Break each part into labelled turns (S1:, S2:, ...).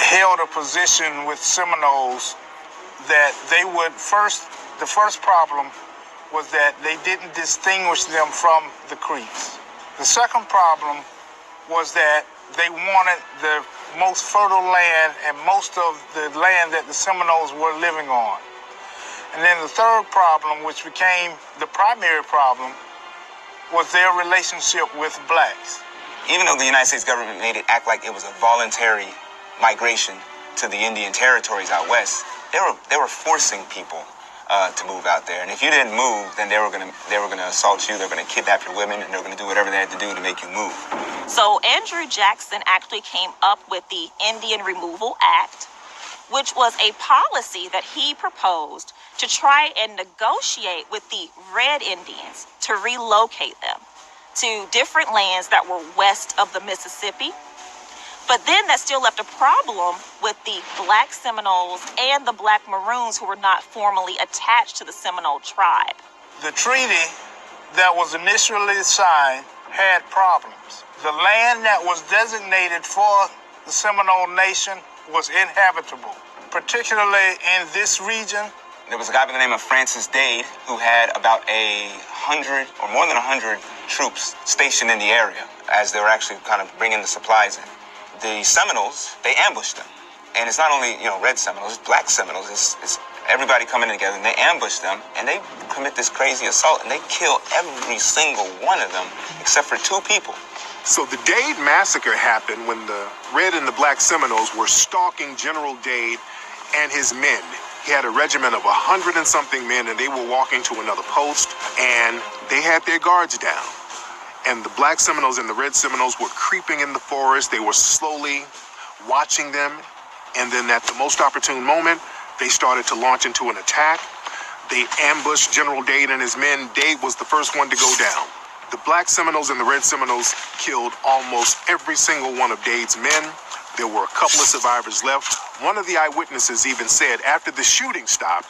S1: held a position with Seminoles that they would the first problem was that they didn't distinguish them from the Creeks. The second problem was that they wanted the most fertile land and most of the land that the Seminoles were living on. And then the third problem, which became the primary problem, was their relationship with blacks.
S2: Even though the United States government made it act like it was a voluntary migration to the Indian territories out west, they were forcing people to move out there. And if you didn't move, then they were gonna assault you, they were gonna kidnap your women, and they were gonna do whatever they had to do to make you move.
S3: So Andrew Jackson actually came up with the Indian Removal Act, which was a policy that he proposed to try and negotiate with the Red Indians to relocate them to different lands that were west of the Mississippi. But then that still left a problem with the Black Seminoles and the Black Maroons, who were not formally attached to the Seminole tribe.
S1: The treaty that was initially signed had problems. The land that was designated for the Seminole Nation was inhabitable, particularly in this region.
S2: There was a guy by the name of Francis Dade who had about 100 or more than 100 troops stationed in the area as they were actually kind of bringing the supplies in. The Seminoles, they ambushed them. And it's not only, red Seminoles, it's black Seminoles. It's everybody coming together, and they ambush them, and they commit this crazy assault, and they kill every single one of them except for 2 people.
S4: So the Dade Massacre happened when the Red and the Black Seminoles were stalking General Dade and his men. He had a regiment of 100 and something men, and they were walking to another post, and they had their guards down. And the Black Seminoles and the Red Seminoles were creeping in the forest. They were slowly watching them. And then at the most opportune moment, they started to launch into an attack. They ambushed General Dade and his men. Dade was the first one to go down. The Black Seminoles and the Red Seminoles killed almost every single one of Dade's men. There were a couple of survivors left. One of the eyewitnesses even said after the shooting stopped,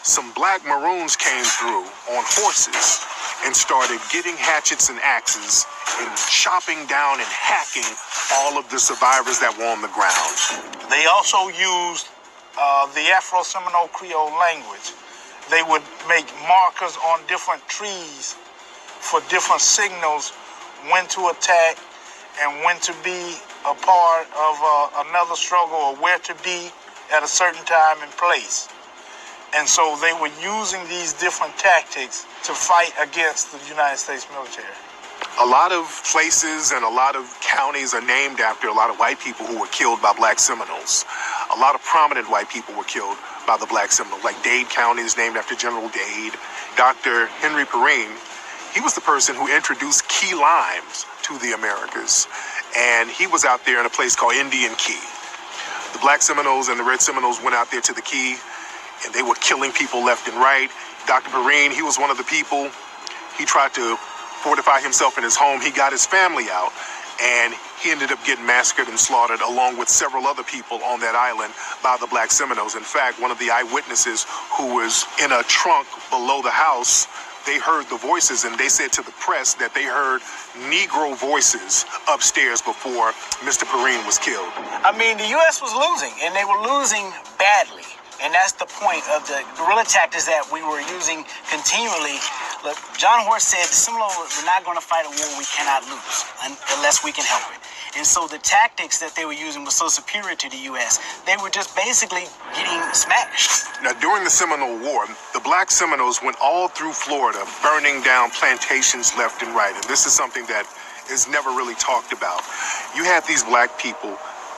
S4: some Black Maroons came through on horses and started getting hatchets and axes and chopping down and hacking all of the survivors that were on the ground.
S1: They also used the Afro-Seminole Creole language. They would make markers on different trees for different signals, when to attack and when to be a part of another struggle, or where to be at a certain time and place. And so they were using these different tactics to fight against the United States military.
S4: A lot of places and a lot of counties are named after a lot of white people who were killed by Black Seminoles. A lot of prominent white people were killed by the Black Seminoles, like Dade County is named after General Dade. Dr. Henry Perrine, he was the person who introduced key limes to the Americas. And he was out there in a place called Indian Key. The Black Seminoles and the Red Seminoles went out there to the Key, and they were killing people left and right. Dr. Perrine, he was one of the people. He tried to fortify himself in his home. He got his family out, and he ended up getting massacred and slaughtered along with several other people on that island by the Black Seminoles. In fact, one of the eyewitnesses who was in a trunk below the house, they heard the voices, and they said to the press that they heard Negro voices upstairs before Mr. Perrine was killed.
S5: I mean, the U.S. was losing, and they were losing badly. And that's the point of the guerrilla tactics that we were using continually. Look, John Horse said, the Seminoles, we're not going to fight a war we cannot lose unless we can help it. And so the tactics that they were using were so superior to the U.S., they were just basically getting smashed.
S4: Now, during the Seminole War, the Black Seminoles went all through Florida, burning down plantations left and right. And this is something that is never really talked about. You had these black people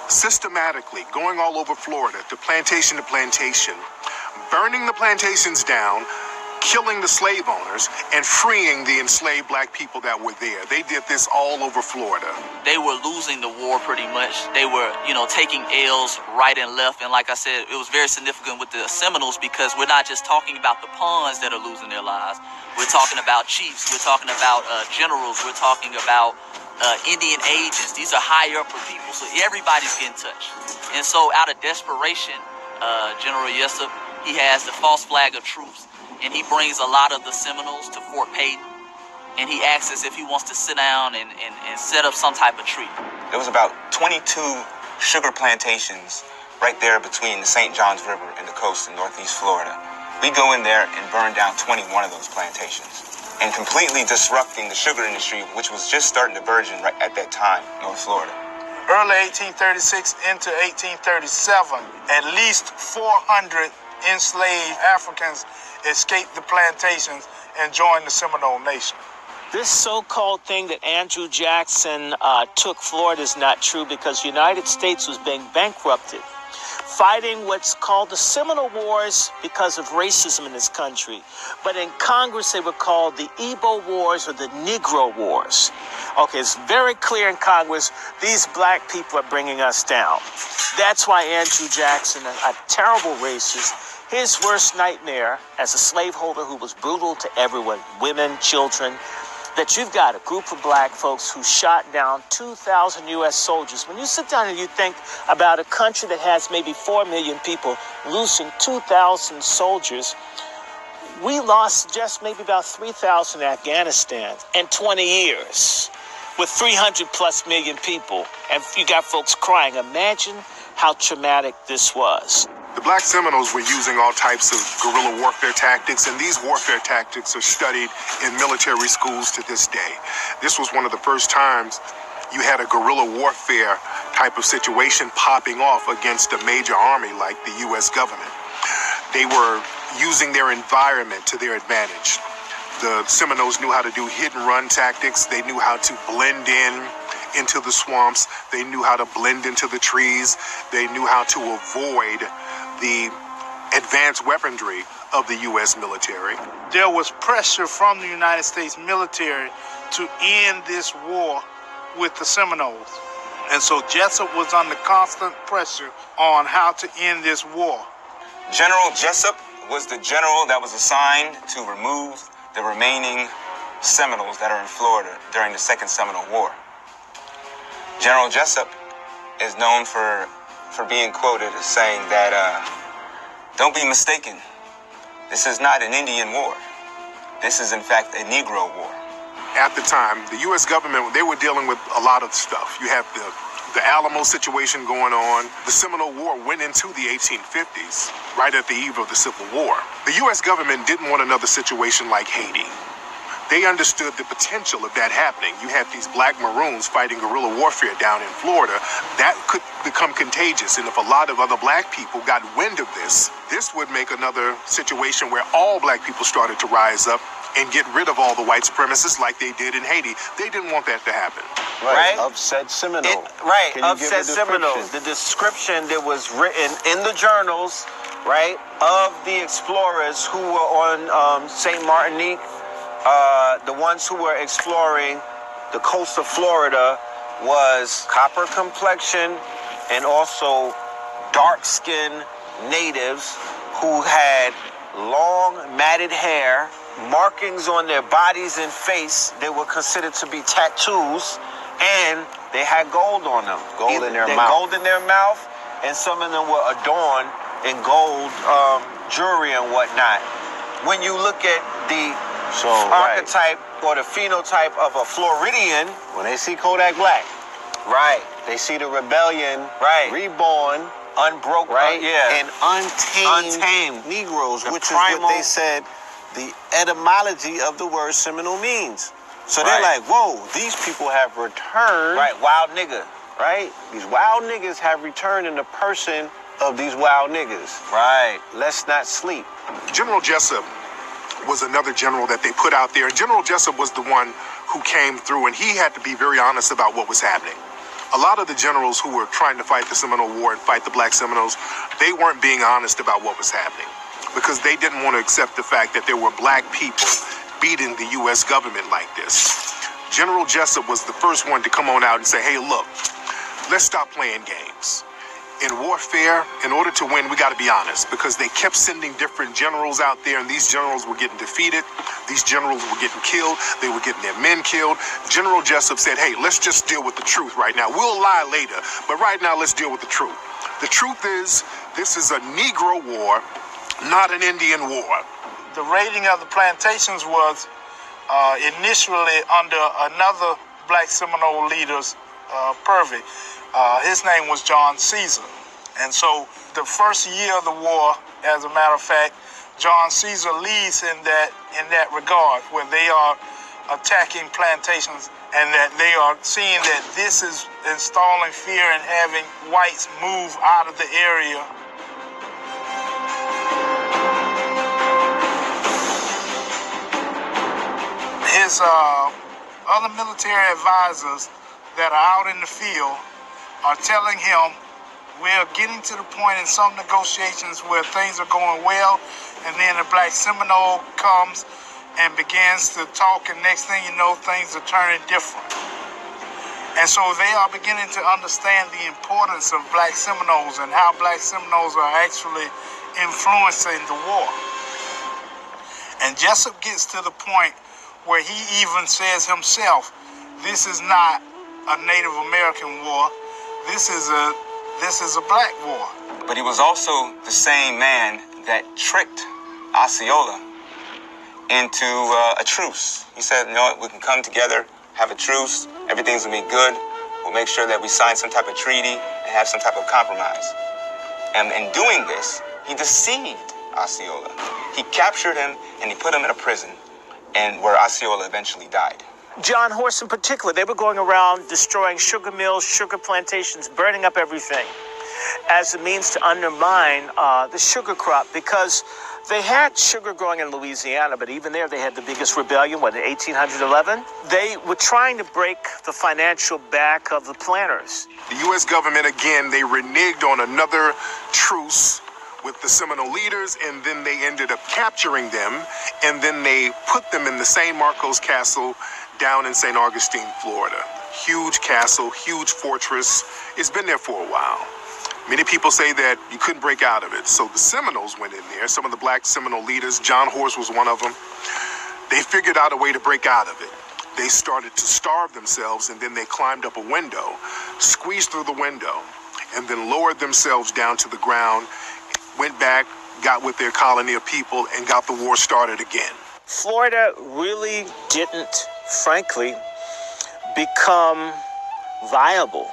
S4: systematically going all over Florida to plantation, burning the plantations down, killing the slave owners, and freeing the enslaved black people that were there. They did this all over Florida.
S6: They were losing the war pretty much. They were, taking L's right and left. And like I said, it was very significant with the Seminoles because we're not just talking about the pawns that are losing their lives. We're talking about chiefs. We're talking about generals. We're talking about Indian agents. These are high upper people. So everybody's getting touched. And so out of desperation, General Jessup, he has the false flag of truce. And he brings a lot of the Seminoles to Fort Payton. And he asks us if he wants to sit down and set up some type of treaty.
S2: There was about 22 sugar plantations right there between the St. Johns River and the coast in northeast Florida. We go in there and burn down 21 of those plantations and completely disrupting the sugar industry, which was just starting to burgeon right at that time in North Florida.
S1: Early 1836 into 1837, at least 400 enslaved Africans escaped the plantations and joined the Seminole Nation.
S7: This so-called thing that Andrew Jackson took Florida is not true, because the United States was being bankrupted, fighting what's called the Seminole Wars because of racism in this country. But in Congress, they were called the Igbo Wars or the Negro Wars. Okay, it's very clear in Congress, these black people are bringing us down. That's why Andrew Jackson, a terrible racist, his worst nightmare as a slaveholder who was brutal to everyone, women, children, that you've got a group of black folks who shot down 2,000 U.S. soldiers. When you sit down and you think about a country that has maybe 4 million people losing 2,000 soldiers, we lost just maybe about 3,000 in Afghanistan in 20 years with 300 plus million people. And you got folks crying. Imagine how traumatic this was.
S4: The Black Seminoles were using all types of guerrilla warfare tactics, and these warfare tactics are studied in military schools to this day. This was one of the first times you had a guerrilla warfare type of situation popping off against a major army like the U.S. government. They were using their environment to their advantage. The Seminoles knew how to do hit-and-run tactics. They knew how to blend into the swamps. They knew how to blend into the trees. They knew how to avoid the advanced weaponry of the U.S. military.
S1: There was pressure from the United States military to end this war with the Seminoles. And so Jessup was under constant pressure on how to end this war.
S2: General Jessup was the general that was assigned to remove the remaining Seminoles that are in Florida during the Second Seminole War. General Jessup is known for being quoted as saying that, don't be mistaken, this is not an Indian war. This is, in fact, a Negro war.
S4: At the time, the U.S. government, they were dealing with a lot of stuff. You have the Alamo situation going on. The Seminole War went into the 1850s, right at the eve of the Civil War. The U.S. government didn't want another situation like Haiti. They understood the potential of that happening. You had these black maroons fighting guerrilla warfare down in Florida. That could become contagious. And if a lot of other black people got wind of this would make another situation where all black people started to rise up and get rid of all the white supremacists like they did in Haiti. They didn't want that to happen.
S8: Right. Upset Seminole.
S9: Upset Seminoles. The description that was written in the journals, right, of the explorers who were on St. Martinique, the ones who were exploring the coast of Florida, was copper complexion and also dark-skinned natives who had long matted hair, markings on their bodies and face that were considered to be tattoos, and they had gold on them.
S8: Gold in their mouth.
S9: Gold in their mouth, and some of them were adorned in gold jewelry and whatnot. When you look at the archetype or the phenotype of a Floridian,
S8: when they see Kodak Black,
S9: right,
S8: they see the rebellion, reborn,
S9: unbroken,
S8: and untamed Negroes, which is what they said the etymology of the word Seminole means. So they're like, whoa, these people have returned.
S9: Right, wild nigga.
S8: Right? These wild niggas have returned in the person of these wild niggas.
S9: Right.
S8: Let's not sleep.
S4: General Jessup was another general that they put out there. And General Jessup was the one who came through, and he had to be very honest about what was happening. A lot of the generals who were trying to fight the Seminole War and fight the Black Seminoles, they weren't being honest about what was happening, because they didn't want to accept the fact that there were black people beating the U.S. government like this. General Jessup was the first one to come on out and say, hey, look, let's stop playing games. In warfare, in order to win, we got to be honest, because they kept sending different generals out there, and these generals were getting defeated. These generals were getting killed. They were getting their men killed. General Jessup said, hey, let's just deal with the truth right now. We'll lie later, but right now let's deal with the truth. The truth is, this is a Negro war, not an Indian war.
S1: The raiding of the plantations was initially under another Black Seminole leader's Purvey. His name was John Caesar. And so the first year of the war, as a matter of fact, John Caesar leads in that regard, where they are attacking plantations and that they are seeing that this is installing fear and having whites move out of the area. His other military advisors that are out in the field are telling him, we're getting to the point in some negotiations where things are going well, and then the Black Seminole comes and begins to talk, and next thing you know, things are turning different. And so they are beginning to understand the importance of Black Seminoles and how Black Seminoles are actually influencing the war. And Jessup gets to the point where he even says himself, this is not a Native American war, this is a black war.
S2: But he was also the same man that tricked Osceola into a truce. He said, you know what, we can come together, have a truce, everything's gonna be good, we'll make sure that we sign some type of treaty and have some type of compromise. And in doing this, he deceived Osceola. He captured him and he put him in a prison, and where Osceola eventually died.
S7: John Horse in particular, they were going around destroying sugar mills, sugar plantations, burning up everything as a means to undermine the sugar crop, because they had sugar growing in Louisiana, but even there they had the biggest rebellion, in 1811? They were trying to break the financial back of the planters.
S4: The U.S. government, again, they reneged on another truce with the Seminole leaders, and then they ended up capturing them, and then they put them in the San Marcos Castle down in St. Augustine, Florida. Huge castle, huge fortress. It's been there for a while. Many people say that you couldn't break out of it. So the Seminoles went in there. Some of the Black Seminole leaders, John Horse was one of them. They figured out a way to break out of it. They started to starve themselves, and then they climbed up a window, squeezed through the window, and then lowered themselves down to the ground, went back, got with their colony of people, and got the war started again.
S7: Florida really didn't, frankly, become viable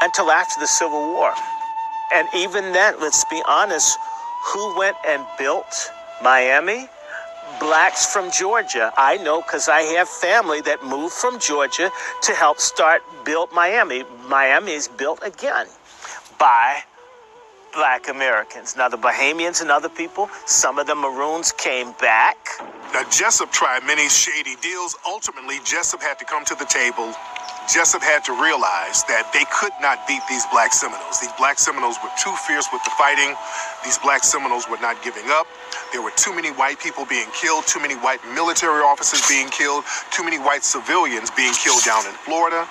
S7: until after the Civil War. And even then, let's be honest, who went and built Miami? Blacks from Georgia. I know because I have family that moved from Georgia to help build Miami. Miami is built again by Black Americans. Now, the Bahamians and other people, some of the Maroons came back.
S4: Now, Jessup tried many shady deals. Ultimately, Jessup had to come to the table. Jessup had to realize that they could not beat these Black Seminoles. These Black Seminoles were too fierce with the fighting. These Black Seminoles were not giving up. There were too many white people being killed, too many white military officers being killed, too many white civilians being killed down in Florida.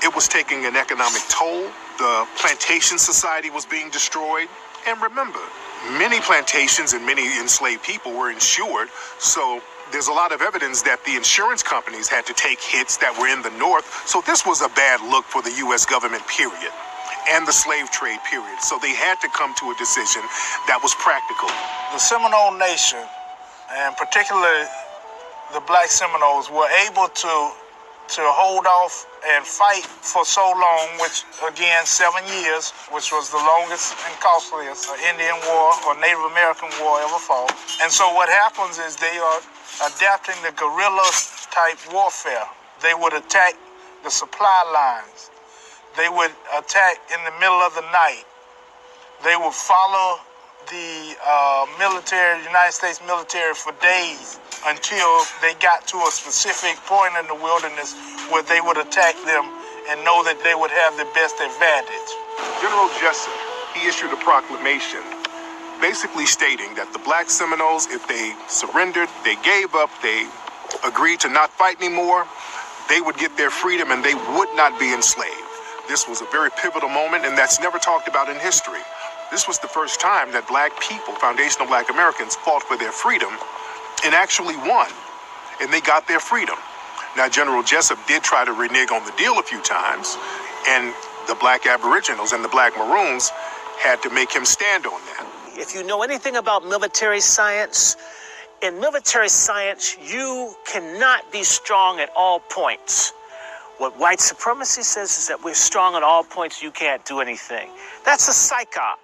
S4: It was taking an economic toll. The plantation society was being destroyed. And remember, many plantations and many enslaved people were insured, so there's a lot of evidence that the insurance companies had to take hits that were in the North. So this was a bad look for the U.S. government, period, and the slave trade, period. So they had to come to a decision that was practical.
S1: The Seminole Nation, and particularly the Black Seminoles, were able to hold off and fight for so long, which again, 7 years, which was the longest and costliest Indian war or Native American war ever fought. And so what happens is they are adapting the guerrilla type warfare. They would attack the supply lines. They would attack in the middle of the night. They would follow the United States military for days until they got to a specific point in the wilderness where they would attack them and know that they would have the best advantage.
S4: General Jessup, he issued a proclamation basically stating that the Black Seminoles, if they surrendered, they gave up, they agreed to not fight anymore, they would get their freedom and they would not be enslaved. This was a very pivotal moment, and that's never talked about in history. This was the first time that Black people, foundational Black Americans, fought for their freedom and actually won, and they got their freedom. Now, General Jessup did try to renege on the deal a few times, and the Black Aboriginals and the Black Maroons had to make him stand on that.
S7: If you know anything about military science, in military science, you cannot be strong at all points. What white supremacy says is that we're strong at all points, you can't do anything. That's a psyop.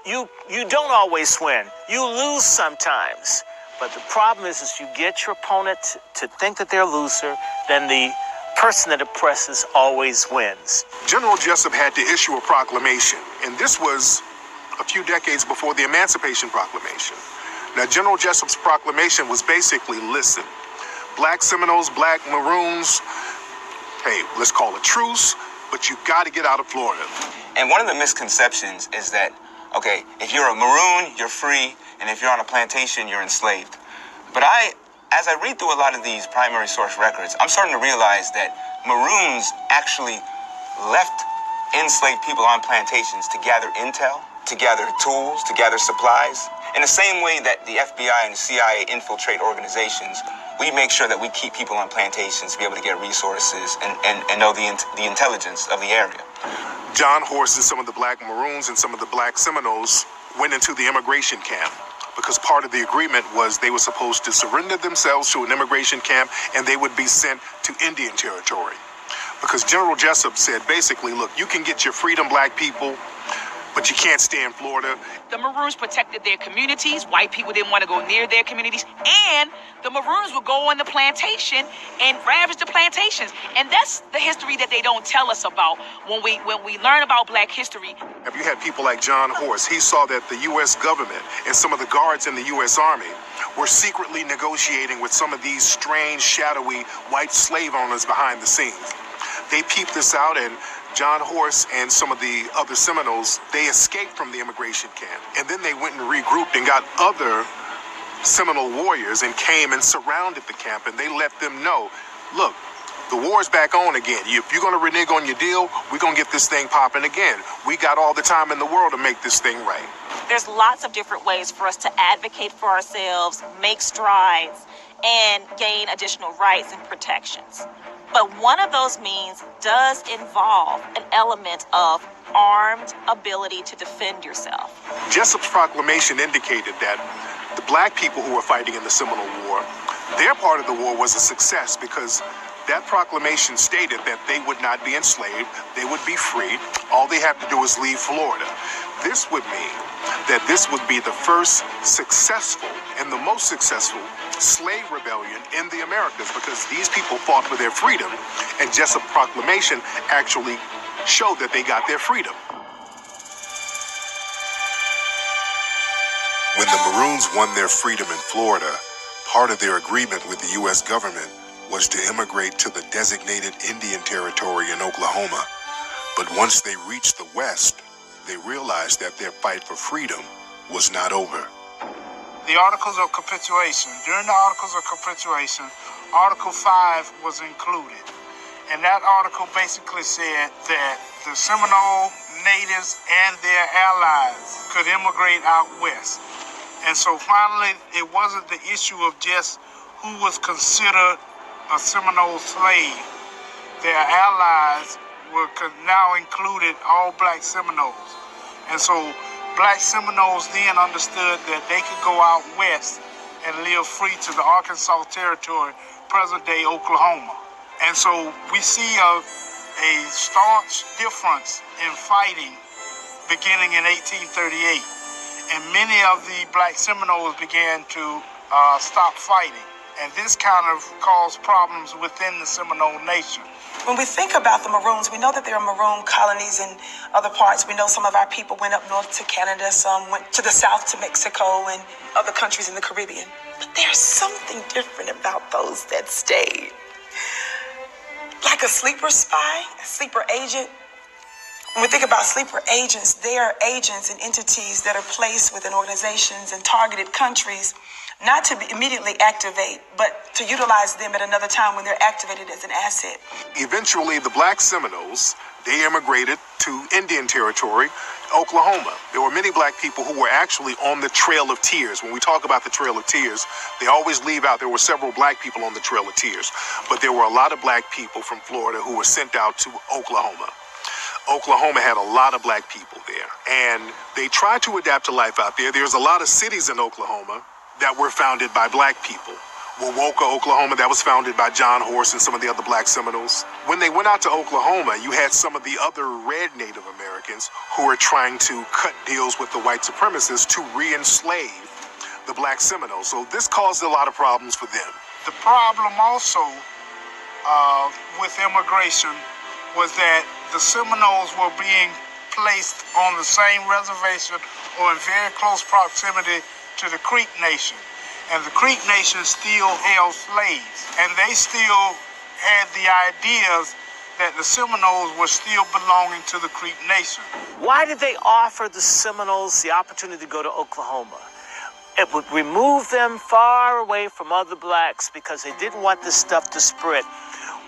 S7: You don't always win. You lose sometimes. But the problem is you get your opponent to think that they're a loser, then the person that oppresses always wins.
S4: General Jessup had to issue a proclamation, and this was a few decades before the Emancipation Proclamation. Now, General Jessup's proclamation was basically, listen, black Seminoles, black Maroons, hey, let's call a truce, but you got to get out of Florida.
S2: And one of the misconceptions is that, okay, if you're a Maroon, you're free, and if you're on a plantation, you're enslaved. But as I read through a lot of these primary source records, I'm starting to realize that Maroons actually left enslaved people on plantations to gather intel, to gather tools, to gather supplies. In the same way that the FBI and the CIA infiltrate organizations, we make sure that we keep people on plantations to be able to get resources and know the intelligence of the area.
S4: John Horse and some of the black Maroons and some of the black Seminoles went into the immigration camp because part of the agreement was they were supposed to surrender themselves to an immigration camp and they would be sent to Indian Territory. Because General Jessup said, basically, look, you can get your freedom, black people, but you can't stay in Florida.
S10: The Maroons protected their communities. White people didn't want to go near their communities. And the Maroons would go on the plantation and ravage the plantations. And that's the history that they don't tell us about when we learn about black history.
S4: Have you had people like John Horse? He saw that the U.S. government and some of the guards in the U.S. Army were secretly negotiating with some of these strange, shadowy white slave owners behind the scenes. They peeped this out, and John Horse and some of the other Seminoles, they escaped from the immigration camp. And then they went and regrouped and got other Seminole warriors and came and surrounded the camp, and they let them know, look, the war's back on again. If you're going to renege on your deal, we're going to get this thing popping again. We got all the time in the world to make this thing right.
S3: There's lots of different ways for us to advocate for ourselves, make strides, and gain additional rights and protections. But one of those means does involve an element of armed ability to defend yourself.
S4: Jessup's proclamation indicated that the black people who were fighting in the Seminole War, their part of the war was a success because that proclamation stated that they would not be enslaved, they would be free. All they have to do is leave Florida. This would mean that this would be the first successful and the most successful slave rebellion in the Americas because these people fought for their freedom, and Jessup's proclamation actually showed that they got their freedom. When the Maroons won their freedom in Florida, part of their agreement with the U.S. government was to immigrate to the designated Indian Territory in Oklahoma. But once they reached the West, they realized that their fight for freedom was not over.
S1: The Articles of Capitulation. During the Articles of Capitulation, Article 5 was included. And that article basically said that the Seminole natives and their allies could immigrate out west. And so finally, it wasn't the issue of just who was considered a Seminole slave. Their allies were now included all black Seminoles. And so black Seminoles then understood that they could go out west and live free to the Arkansas Territory, present-day Oklahoma. And so we see a staunch difference in fighting beginning in 1838. And many of the black Seminoles began to stop fighting. And this kind of caused problems within the Seminole Nation.
S11: When we think about the Maroons, we know that there are Maroon colonies in other parts. We know some of our people went up north to Canada, some went to the south to Mexico and other countries in the Caribbean. But there's something different about those that stayed. Like a sleeper spy, a sleeper agent. When we think about sleeper agents, they are agents and entities that are placed within organizations and targeted countries, not to immediately activate, but to utilize them at another time when they're activated as an asset.
S4: Eventually, the black Seminoles, they immigrated to Indian Territory, Oklahoma. There were many black people who were actually on the Trail of Tears. When we talk about the Trail of Tears, they always leave out there were several black people on the Trail of Tears, but there were a lot of black people from Florida who were sent out to Oklahoma. Oklahoma had a lot of black people there, and they tried to adapt to life out there. There's a lot of cities in Oklahoma that were founded by black people. Wowoka, Oklahoma, that was founded by John Horse and some of the other black Seminoles. When they went out to Oklahoma, you had some of the other red Native Americans who were trying to cut deals with the white supremacists to re-enslave the black Seminoles. So this caused a lot of problems for them.
S1: The problem also with immigration was that the Seminoles were being placed on the same reservation or in very close proximity to the Creek Nation. And the Creek Nation still held slaves. And they still had the ideas that the Seminoles were still belonging to the Creek Nation.
S7: Why did they offer the Seminoles the opportunity to go to Oklahoma? It would remove them far away from other blacks because they didn't want this stuff to spread.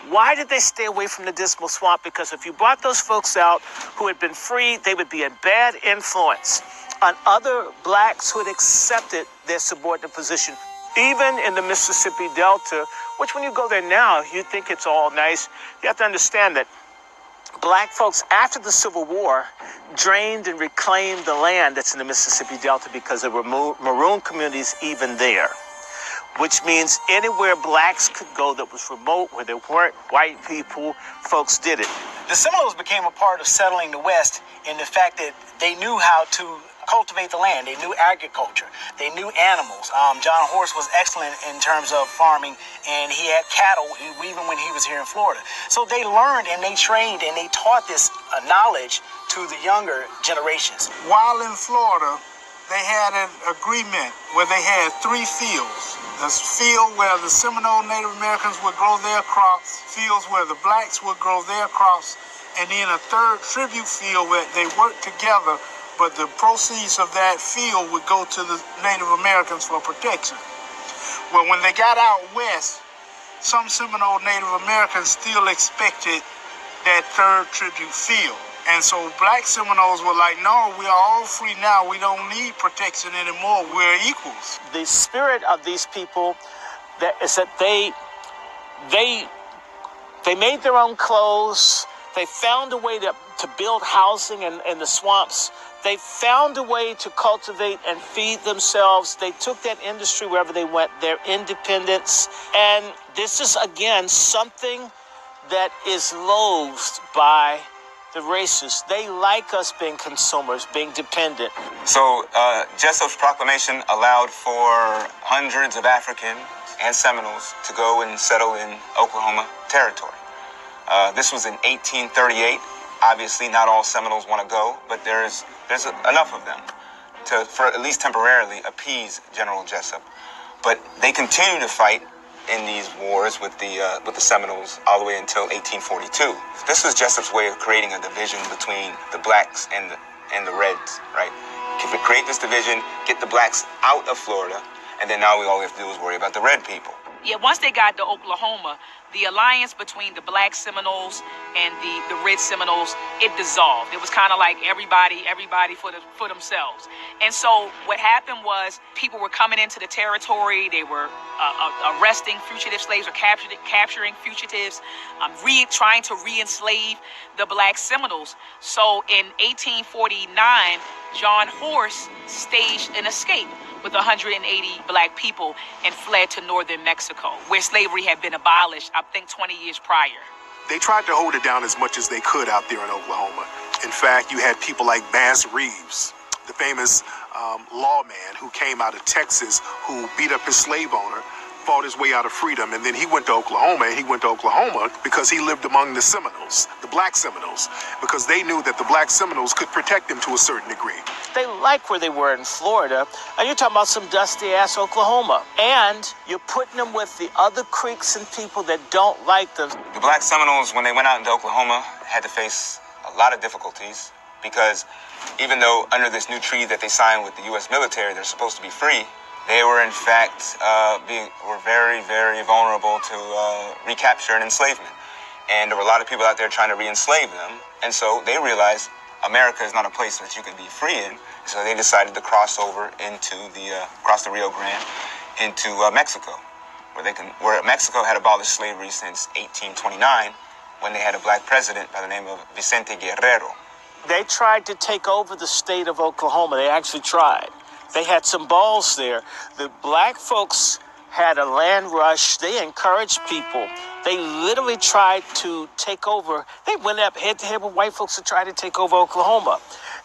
S7: Why did they stay away from the Dismal Swamp? Because if you brought those folks out who had been freed, they would be a bad influence on other blacks who had accepted their subordinate position. Even in the Mississippi Delta, which when you go there now, you think it's all nice. You have to understand that black folks, after the Civil War, drained and reclaimed the land that's in the Mississippi Delta because there were maroon communities even there. Which means anywhere blacks could go that was remote, where there weren't white people, folks did it.
S5: The Seminoles became a part of settling the West in the fact that they knew how to cultivate the land. They knew agriculture. They knew animals. John Horse was excellent in terms of farming, and he had cattle even when he was here in Florida. So they learned and they trained and they taught this knowledge to the younger generations.
S1: While in Florida, they had an agreement where they had 3 fields. The field where the Seminole Native Americans would grow their crops, fields where the blacks would grow their crops, and then a 3rd tribute field where they worked together, but the proceeds of that field would go to the Native Americans for protection. Well, when they got out west, some Seminole Native Americans still expected that 3rd tribute field. And so black Seminoles were like, no, we are all free now. We don't need protection anymore. We're equals.
S7: The spirit of these people is that they made their own clothes. They found a way to build housing in the swamps. They found a way to cultivate and feed themselves. They took that industry wherever they went, their independence. And this is, again, something that is loathed by the racists. They like us being consumers, being dependent.
S2: So Jessup's proclamation allowed for hundreds of Africans and Seminoles to go and settle in Oklahoma territory. This was in 1838. Obviously, not all Seminoles want to go, but there's enough of them for at least temporarily appease General Jessup. But they continue to fight in these wars with the Seminoles all the way until 1842. This was Jessup's way of creating a division between the blacks and the reds, right? If we create this division, get the blacks out of Florida, and then now all we have to do is worry about the red people.
S10: Yeah, once they got to Oklahoma, the alliance between the black Seminoles and the red Seminoles, it dissolved. It was kind of like everybody for themselves. And so what happened was people were coming into the territory. They were arresting fugitive slaves or capturing fugitives, trying to re-enslave the black Seminoles. So in 1849, John Horse staged an escape with 180 black people and fled to northern Mexico, where slavery had been abolished, I think, 20 years prior.
S4: They tried to hold it down as much as they could out there in Oklahoma. In fact, you had people like Bass Reeves, the famous lawman who came out of Texas, who beat up his slave owner, fought his way out of freedom, and then he went to Oklahoma, and he went to Oklahoma because he lived among the Seminoles, the black Seminoles, because they knew that the black Seminoles could protect him to a certain degree.
S7: They like where they were in Florida, and you're talking about some dusty-ass Oklahoma, and you're putting them with the other Creeks and people that don't like them.
S2: The black Seminoles, when they went out into Oklahoma, had to face a lot of difficulties because even though under this new treaty that they signed with the U.S. military, they're supposed to be free, they were in fact were very, very vulnerable to recapture and enslavement. And there were a lot of people out there trying to re-enslave them. And so they realized America is not a place that you can be free in. So they decided to cross over across the Rio Grande into Mexico, where Mexico had abolished slavery since 1829, when they had a black president by the name of Vicente Guerrero.
S7: They tried to take over the state of Oklahoma. They actually tried. They had some balls there. The black folks had a land rush. They encouraged people. They literally tried to take over. They went up head-to-head with white folks to try to take over Oklahoma.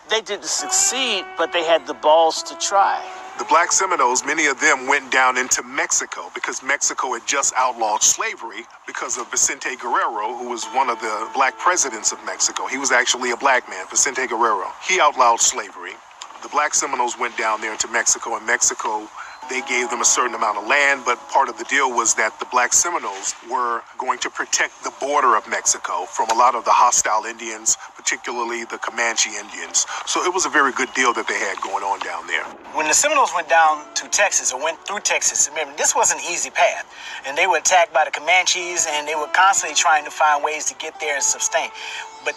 S7: They didn't succeed, but they had the balls to try.
S4: The Black Seminoles, many of them went down into Mexico because Mexico had just outlawed slavery because of Vicente Guerrero, who was one of the black presidents of Mexico. He was actually a black man, Vicente Guerrero. He outlawed slavery. The Black Seminoles went down there into Mexico, and Mexico, they gave them a certain amount of land, but part of the deal was that the Black Seminoles were going to protect the border of Mexico from a lot of the hostile Indians, particularly the Comanche Indians. So it was a very good deal that they had going on down there.
S5: When the Seminoles went down to Texas, or went through Texas, remember, this was an easy path. And they were attacked by the Comanches, and they were constantly trying to find ways to get there and sustain. But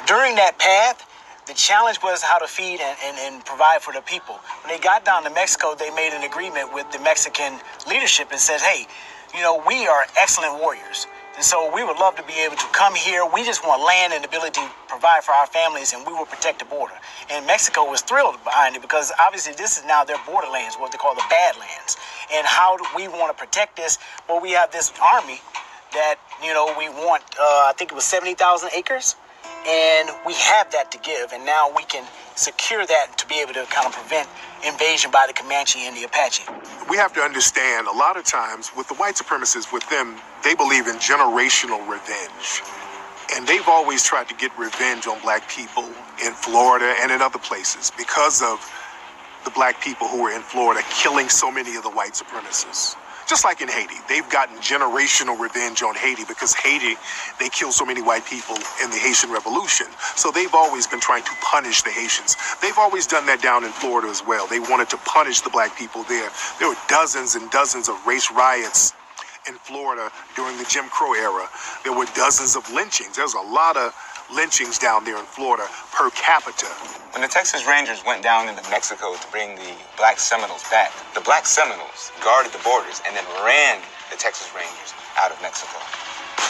S5: during that path, the challenge was how to feed and provide for the people. When they got down to Mexico, they made an agreement with the Mexican leadership and said, hey, you know, we are excellent warriors. And so we would love to be able to come here. We just want land and the ability to provide for our families, and we will protect the border. And Mexico was thrilled behind it because obviously this is now their borderlands, what they call the Badlands. And how do we want to protect this? Well, we have this army that, you know, we want, I think it was 70,000 acres. And we have that to give, and now we can secure that to be able to kind of prevent invasion by the Comanche and the Apache.
S4: We have to understand, a lot of times with the white supremacists, with them, they believe in generational revenge. And they've always tried to get revenge on black people in Florida and in other places because of the black people who were in Florida killing so many of the white supremacists. Just like in Haiti, they've gotten generational revenge on Haiti because Haiti, they killed so many white people in the Haitian Revolution. So they've always been trying to punish the Haitians. They've always done that down in Florida as well. They wanted to punish the black people there. There were dozens and dozens of race riots in Florida during the Jim Crow era. There were dozens of lynchings. There's a lot of lynchings down there in Florida per capita.
S2: When the Texas Rangers went down into Mexico to bring the Black Seminoles back, the Black Seminoles guarded the borders and then ran the Texas Rangers out of Mexico.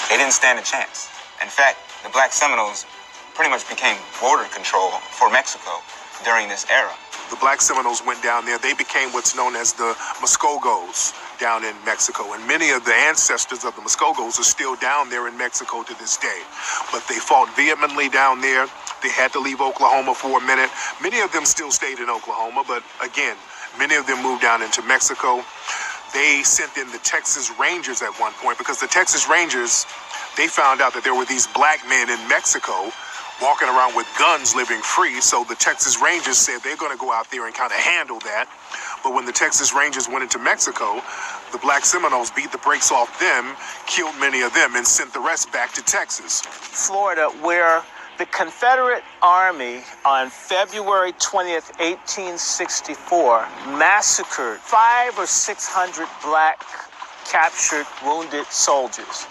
S2: They didn't stand a chance. In fact, the Black Seminoles pretty much became border control for Mexico during this era.
S4: The Black Seminoles went down there. They became what's known as the Muskogos down in Mexico. And many of the ancestors of the Muskogos are still down there in Mexico to this day. But they fought vehemently down there. They had to leave Oklahoma for a minute. Many of them still stayed in Oklahoma, but again, many of them moved down into Mexico. They sent in the Texas Rangers at one point because the Texas Rangers, they found out that there were these black men in Mexico walking around with guns living free. So the Texas Rangers said they're going to go out there and kind of handle that. But when the Texas Rangers went into Mexico, the Black Seminoles beat the brakes off them, killed many of them, and sent the rest back to Texas.
S7: Florida, where the Confederate Army on February 20th, 1864, massacred 500 or 600 black captured, wounded soldiers.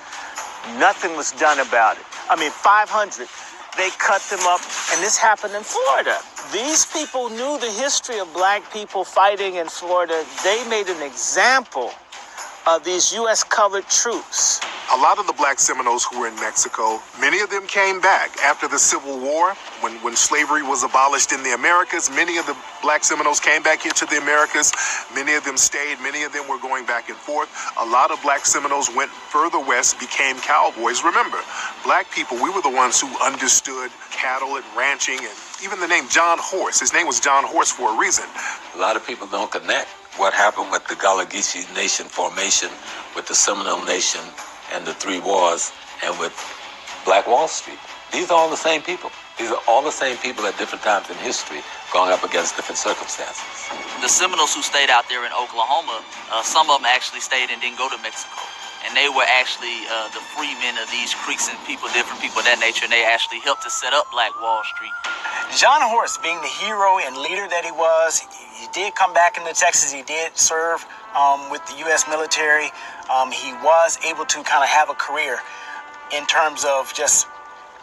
S7: Nothing was done about it. 500. They cut them up, and this happened in Florida. These people knew the history of black people fighting in Florida. They made an example of these U.S. colored troops.
S4: A lot of the Black Seminoles who were in Mexico, many of them came back after the Civil War, when slavery was abolished in the Americas. Many of the Black Seminoles came back here to the Americas. Many of them stayed. Many of them were going back and forth. A lot of Black Seminoles went further west, became cowboys. Remember, black people, we were the ones who understood cattle and ranching, and even the name John Horse. His name was John Horse for a reason.
S12: A lot of people don't connect what happened with the Gullah Geechee Nation formation, with the Seminole Nation and the Three Wars, and with Black Wall Street. These are all the same people. These are all the same people at different times in history going up against different circumstances.
S6: The Seminoles who stayed out there in Oklahoma, some of them actually stayed and didn't go to Mexico. And they were actually the freemen of these Creeks and people, different people of that nature, and they actually helped to set up Black Wall Street.
S5: John Horse, being the hero and leader that he was, he did come back into Texas. He did serve with the U.S. military. He was able to kind of have a career in terms of just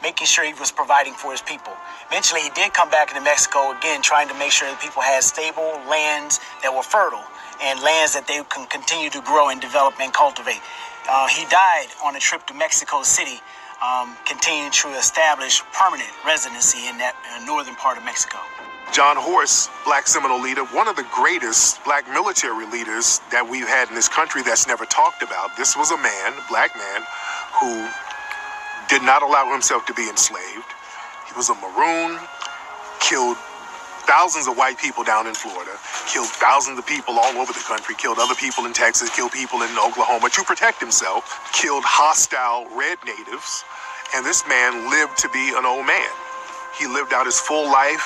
S5: making sure he was providing for his people. Eventually, he did come back into Mexico again, trying to make sure that people had stable lands that were fertile and lands that they can continue to grow and develop and cultivate. He died on a trip to Mexico City, continuing to establish permanent residency in that northern part of Mexico.
S4: John Horse, Black Seminole leader, one of the greatest Black military leaders that we've had in this country that's never talked about. This was a man, Black man, who did not allow himself to be enslaved. He was a Maroon, killed thousands of white people down in Florida, killed thousands of people all over the country, killed other people in Texas, killed people in Oklahoma to protect himself, killed hostile red natives, and this man lived to be an old man. He lived out his full life.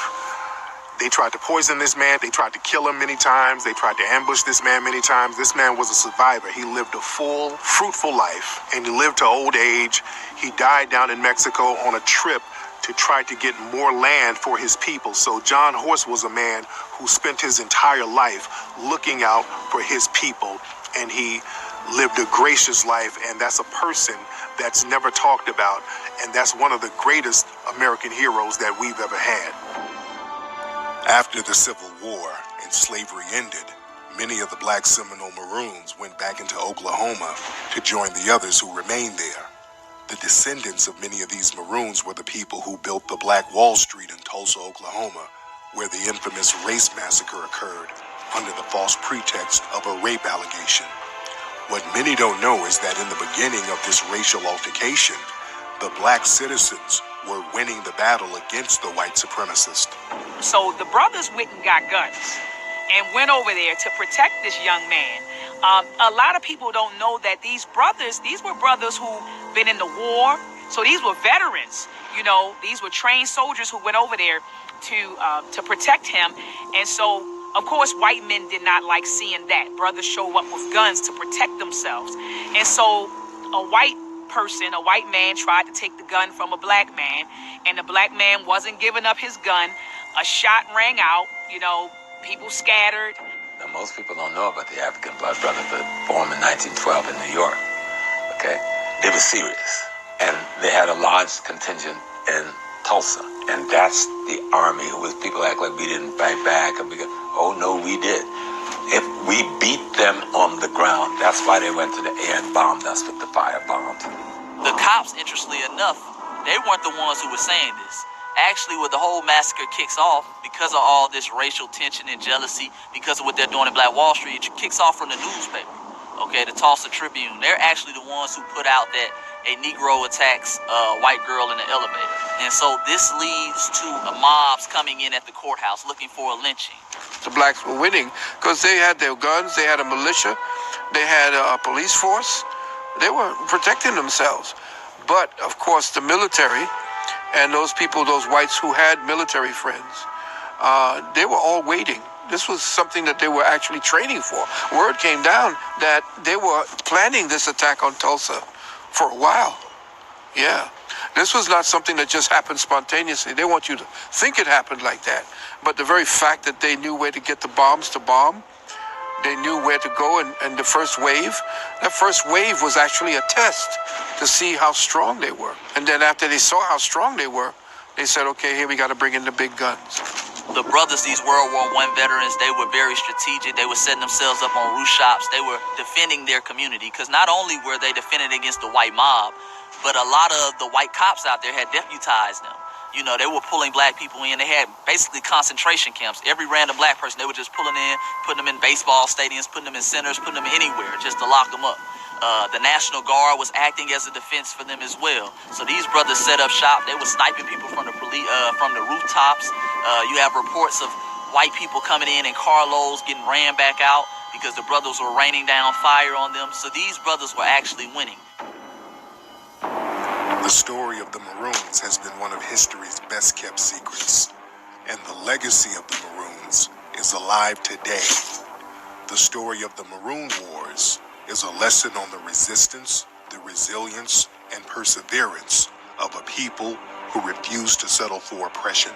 S4: They tried to poison this man. They tried to kill him many times. They tried to ambush this man many times. This man was a survivor. He lived a full, fruitful life, and he lived to old age. He died down in Mexico on a trip to try to get more land for his people. So John Horse was a man who spent his entire life looking out for his people, and he lived a gracious life, and that's a person that's never talked about, and that's one of the greatest American heroes that we've ever had. After the Civil War and slavery ended, many of the Black Seminole Maroons went back into Oklahoma to join the others who remained there. The descendants of many of these Maroons were the people who built the Black Wall Street in Tulsa, Oklahoma, where the infamous race massacre occurred under the false pretext of a rape allegation. What many don't know is that in the beginning of this racial altercation, the Black citizens were winning the battle against the white supremacists.
S10: So the brothers went and got guns and went over there to protect this young man. A lot of people don't know that these were brothers who been in the war. So these were veterans, these were trained soldiers who went over there to protect him. And so, of course, white men did not like seeing that. Brothers show up with guns to protect themselves. And so a white man tried to take the gun from a black man, and the black man wasn't giving up his gun. A shot rang out, people scattered.
S12: Now, most people don't know about the African Blood Brotherhood, formed in 1912 in New York. Okay? They were serious, and they had a large contingent in Tulsa, and that's the army who was, people act like we didn't fight back, and oh no, we did. If we beat them on the ground, that's why they went to the air and bombed us with the firebombs.
S6: The cops, interestingly enough, they weren't the ones who were saying this. Actually, when the whole massacre kicks off, because of all this racial tension and jealousy, because of what they're doing in Black Wall Street, it kicks off from the newspaper. Okay, the Tulsa Tribune. They're actually the ones who put out that a Negro attacks a white girl in the elevator. And so this leads to mobs coming in at the courthouse looking for a lynching.
S13: The blacks were winning because they had their guns, they had a militia, they had a police force. They were protecting themselves. But, of course, the military and those people, those whites who had military friends, they were all waiting. This was something that they were actually training for. Word came down that they were planning this attack on Tulsa for a while. Yeah. This was not something that just happened spontaneously. They want you to think it happened like that. But the very fact that they knew where to get the bombs to bomb, they knew where to go, and that first wave was actually a test to see how strong they were. And then after they saw how strong they were, they said, okay, here we got to bring in the big guns.
S6: The brothers, these World War I veterans, they were very strategic. They were setting themselves up on rooftops. They were defending their community, because not only were they defending against the white mob, but a lot of the white cops out there had deputized them. They were pulling black people in. They had basically concentration camps. Every random black person, they were just pulling in, putting them in baseball stadiums, putting them in centers, putting them anywhere just to lock them up. The National Guard was acting as a defense for them as well. So these brothers set up shop. They were sniping people from the rooftops. You have reports of white people coming in carloads getting ran back out because the brothers were raining down fire on them. So these brothers were actually winning.
S4: The story of the Maroons has been one of history's best kept secrets, and the legacy of the Maroons is alive today. The story of the Maroon Wars is a lesson on the resistance, the resilience, and perseverance of a people who refuse to settle for oppression.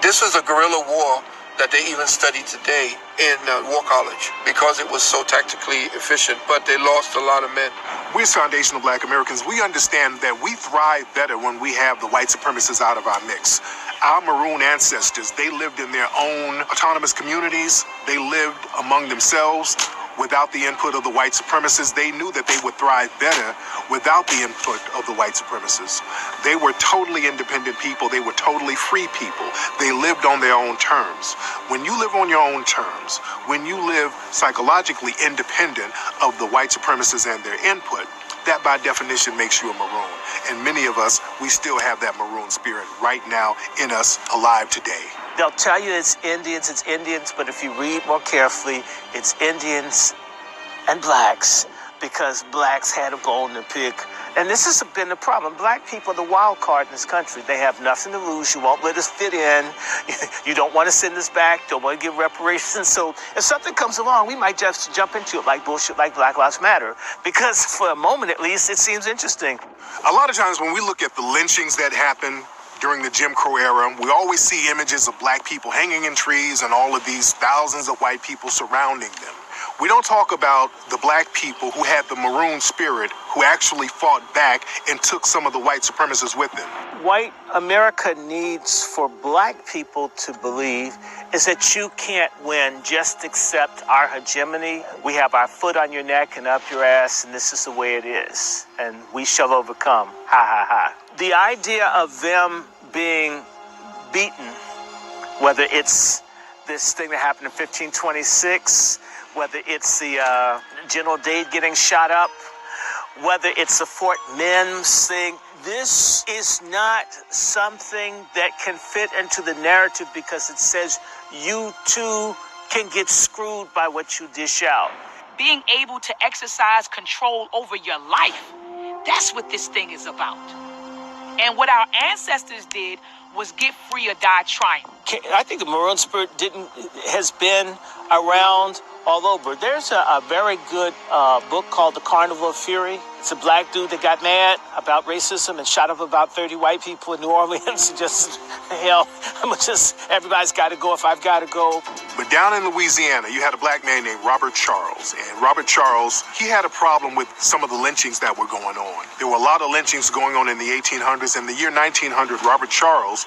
S13: This is a guerrilla war that they even study today in War College because it was so tactically efficient, but they lost a lot of men.
S4: We as foundational Black Americans, we understand that we thrive better when we have the white supremacists out of our mix. Our Maroon ancestors, they lived in their own autonomous communities. They lived among themselves. without the input of the white supremacists. They knew that they would thrive better without the input of the white supremacists. They were totally independent people. They were totally free people. They lived on their own terms. When you live on your own terms, when you live psychologically independent of the white supremacists and their input, that by definition makes you a maroon. And many of us, we still have that maroon spirit right now in us, alive today.
S7: They'll tell you it's Indians, but if you read more carefully, it's Indians and blacks, because blacks had a bone to pick. And this has been the problem. Black people are the wild card in this country. They have nothing to lose. You won't let us fit in. You don't want to send us back. Don't want to give reparations. So if something comes along, we might just jump into it like bullshit, like Black Lives Matter. Because for a moment, at least, it seems interesting.
S4: A lot of times when we look at the lynchings that happen during the Jim Crow era, we always see images of black people hanging in trees and all of these thousands of white people surrounding them. We don't talk about the black people who had the maroon spirit, who actually fought back and took some of the white supremacists with them.
S7: White America needs for black people to believe is that you can't win. Just accept our hegemony. We have our foot on your neck and up your ass, and this is the way it is. And we shall overcome. Ha ha ha. The idea of them being beaten, whether it's this thing that happened in 1526, whether it's the General Dade getting shot up, whether it's the Fort Mims thing, this is not something that can fit into the narrative, because it says you too can get screwed by what you dish out.
S10: Being able to exercise control over your life, that's what this thing is about. And what our ancestors did was get free or die trying.
S7: I think the maroon spirit has been around all over. There's a very good book called The Carnival of Fury. It's a black dude that got mad about racism and shot up about 30 white people in New Orleans. Just, hell, everybody's got to go if I've got to go.
S4: But down in Louisiana, you had a black man named Robert Charles. And Robert Charles, he had a problem with some of the lynchings that were going on. There were a lot of lynchings going on in the 1800s. In the year 1900, Robert Charles,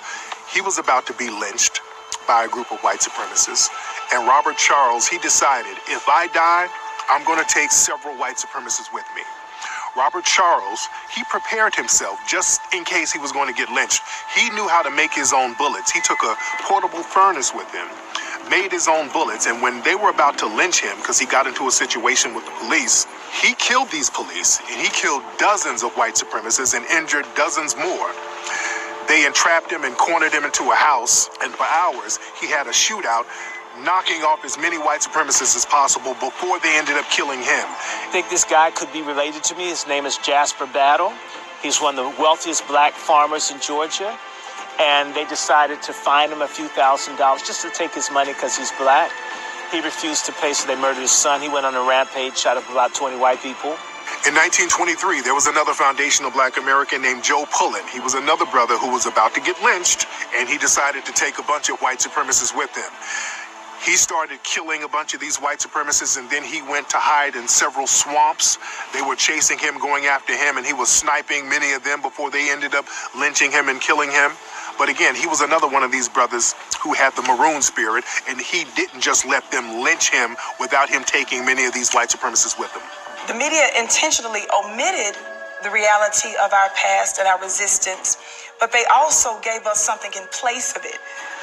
S4: he was about to be lynched by a group of white supremacists. And Robert Charles, he decided, if I die, I'm going to take several white supremacists with me. Robert Charles, he prepared himself just in case he was going to get lynched. He knew how to make his own bullets. He took a portable furnace with him, made his own bullets, and when they were about to lynch him, because he got into a situation with the police, he killed these police, and he killed dozens of white supremacists and injured dozens more. They entrapped him and cornered him into a house, and for hours, he had a shootout, knocking off as many white supremacists as possible before they ended up killing him.
S7: I think this guy could be related to me. His name is Jasper Battle. He's one of the wealthiest black farmers in Georgia. And they decided to fine him a few $1,000s just to take his money because he's black. He refused to pay, so they murdered his son. He went on a rampage, shot up about 20 white people.
S4: In 1923, there was another foundational black American named Joe Pullen. He was another brother who was about to get lynched, and he decided to take a bunch of white supremacists with him. He started killing a bunch of these white supremacists, and then he went to hide in several swamps. They were chasing him, going after him, and he was sniping many of them before they ended up lynching him and killing him. But again, he was another one of these brothers who had the maroon spirit, and he didn't just let them lynch him without him taking many of these white supremacists with him.
S11: The media intentionally omitted the reality of our past and our resistance, but they also gave us something in place of it,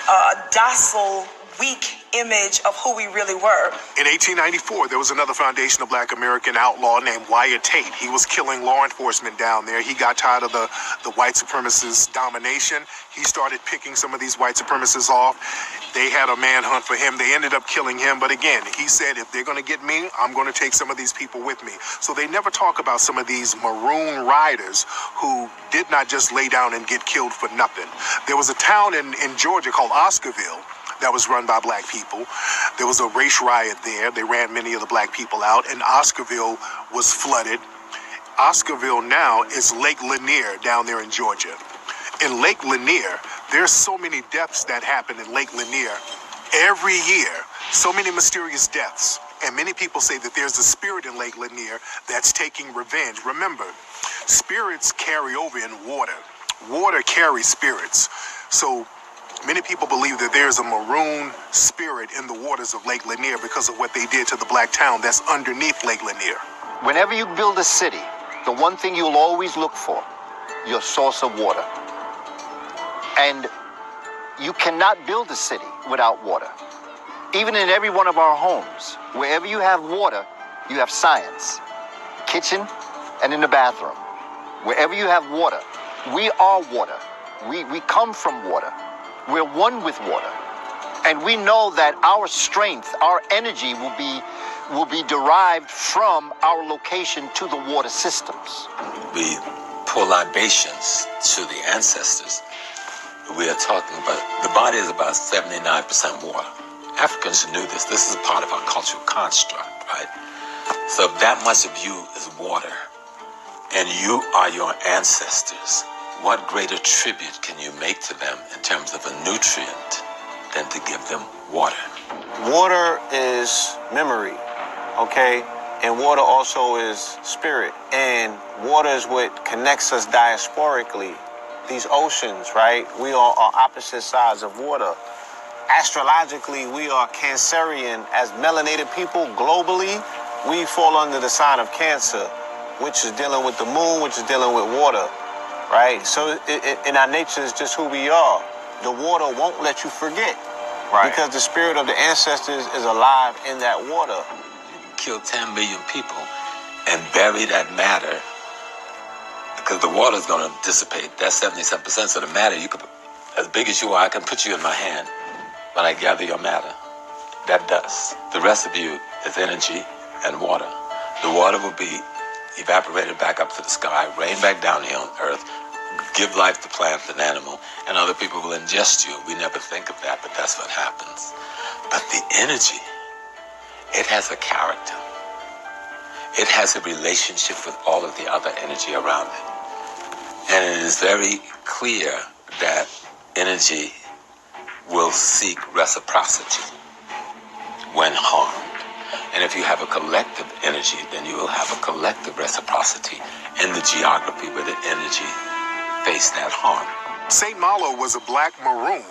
S11: a docile, weak image of who we really were.
S4: In 1894, there was another foundational black American outlaw named Wyatt Tate. He was killing law enforcement down there. He got tired of the white supremacists' domination. He started picking some of these white supremacists off. They had a manhunt for him. They ended up killing him. But again, he said, if they're going to get me, I'm going to take some of these people with me. So they never talk about some of these maroon riders who did not just lay down and get killed for nothing. There was a town in Georgia called Oscarville that was run by black people. There was a race riot there. They ran many of the black people out, and Oscarville was flooded. Oscarville now is Lake Lanier down there in Georgia. In Lake Lanier, there's so many deaths that happen in Lake Lanier every year, so many mysterious deaths. And many people say that there's a spirit in Lake Lanier that's taking revenge. Remember, spirits carry over in water. Water carries spirits. So Many people believe that there's a maroon spirit in the waters of Lake Lanier because of what they did to the black town that's underneath Lake Lanier.
S14: Whenever you build a city, the one thing you'll always look for, your source of water. And you cannot build a city without water. Even in every one of our homes, wherever you have water, you have science. Kitchen and in the bathroom. Wherever you have water, we are water. We come from water. We're one with water. And we know that our strength, our energy will be derived from our location to the water systems.
S12: We pour libations to the ancestors. We are talking about, the body is about 79% water. Africans knew this. This is part of our cultural construct, right? So if that much of you is water, and you are your ancestors, what greater tribute can you make to them in terms of a nutrient than to give them water?
S8: Water is memory, okay? And water also is spirit. And water is what connects us diasporically. These oceans, right? We are opposite sides of water. Astrologically, we are Cancerian. As melanated people globally, we fall under the sign of Cancer, which is dealing with the moon, which is dealing with water, right? So in our nature, it's just who we are. The water won't let you forget, right? Because the spirit of the ancestors is alive in that water.
S12: You can kill 10 million people and bury that matter, because the water is going to dissipate. That's 77%. So the matter, you could, as big as you are, I can put you in my hand when I gather your matter. That dust. The rest of you is energy and water. The water will be evaporated back up to the sky, rain back down here on earth, give life to plant and animal, and other people will ingest you. We never think of that, but that's what happens. But the energy, it has a character. It has a relationship with all of the other energy around it. And it is very clear that energy will seek reciprocity when harmed. And if you have a collective energy, then you will have a collective reciprocity in the geography where the energy face that harm.
S4: St. Malo was a black maroon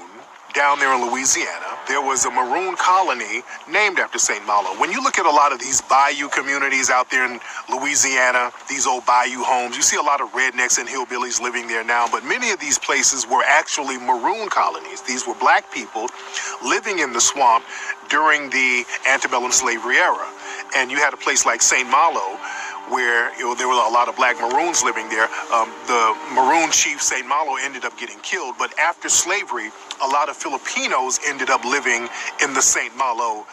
S4: down there in Louisiana. There was a maroon colony named after St. Malo. When you look at a lot of these bayou communities out there in Louisiana, these old bayou homes, you see a lot of rednecks and hillbillies living there now, but many of these places were actually maroon colonies. These were black people living in the swamp during the antebellum slavery era. And you had a place like St. Malo where there were a lot of black maroons living there. The maroon chief St. Malo ended up getting killed, but after slavery, a lot of Filipinos ended up living in the St. Malo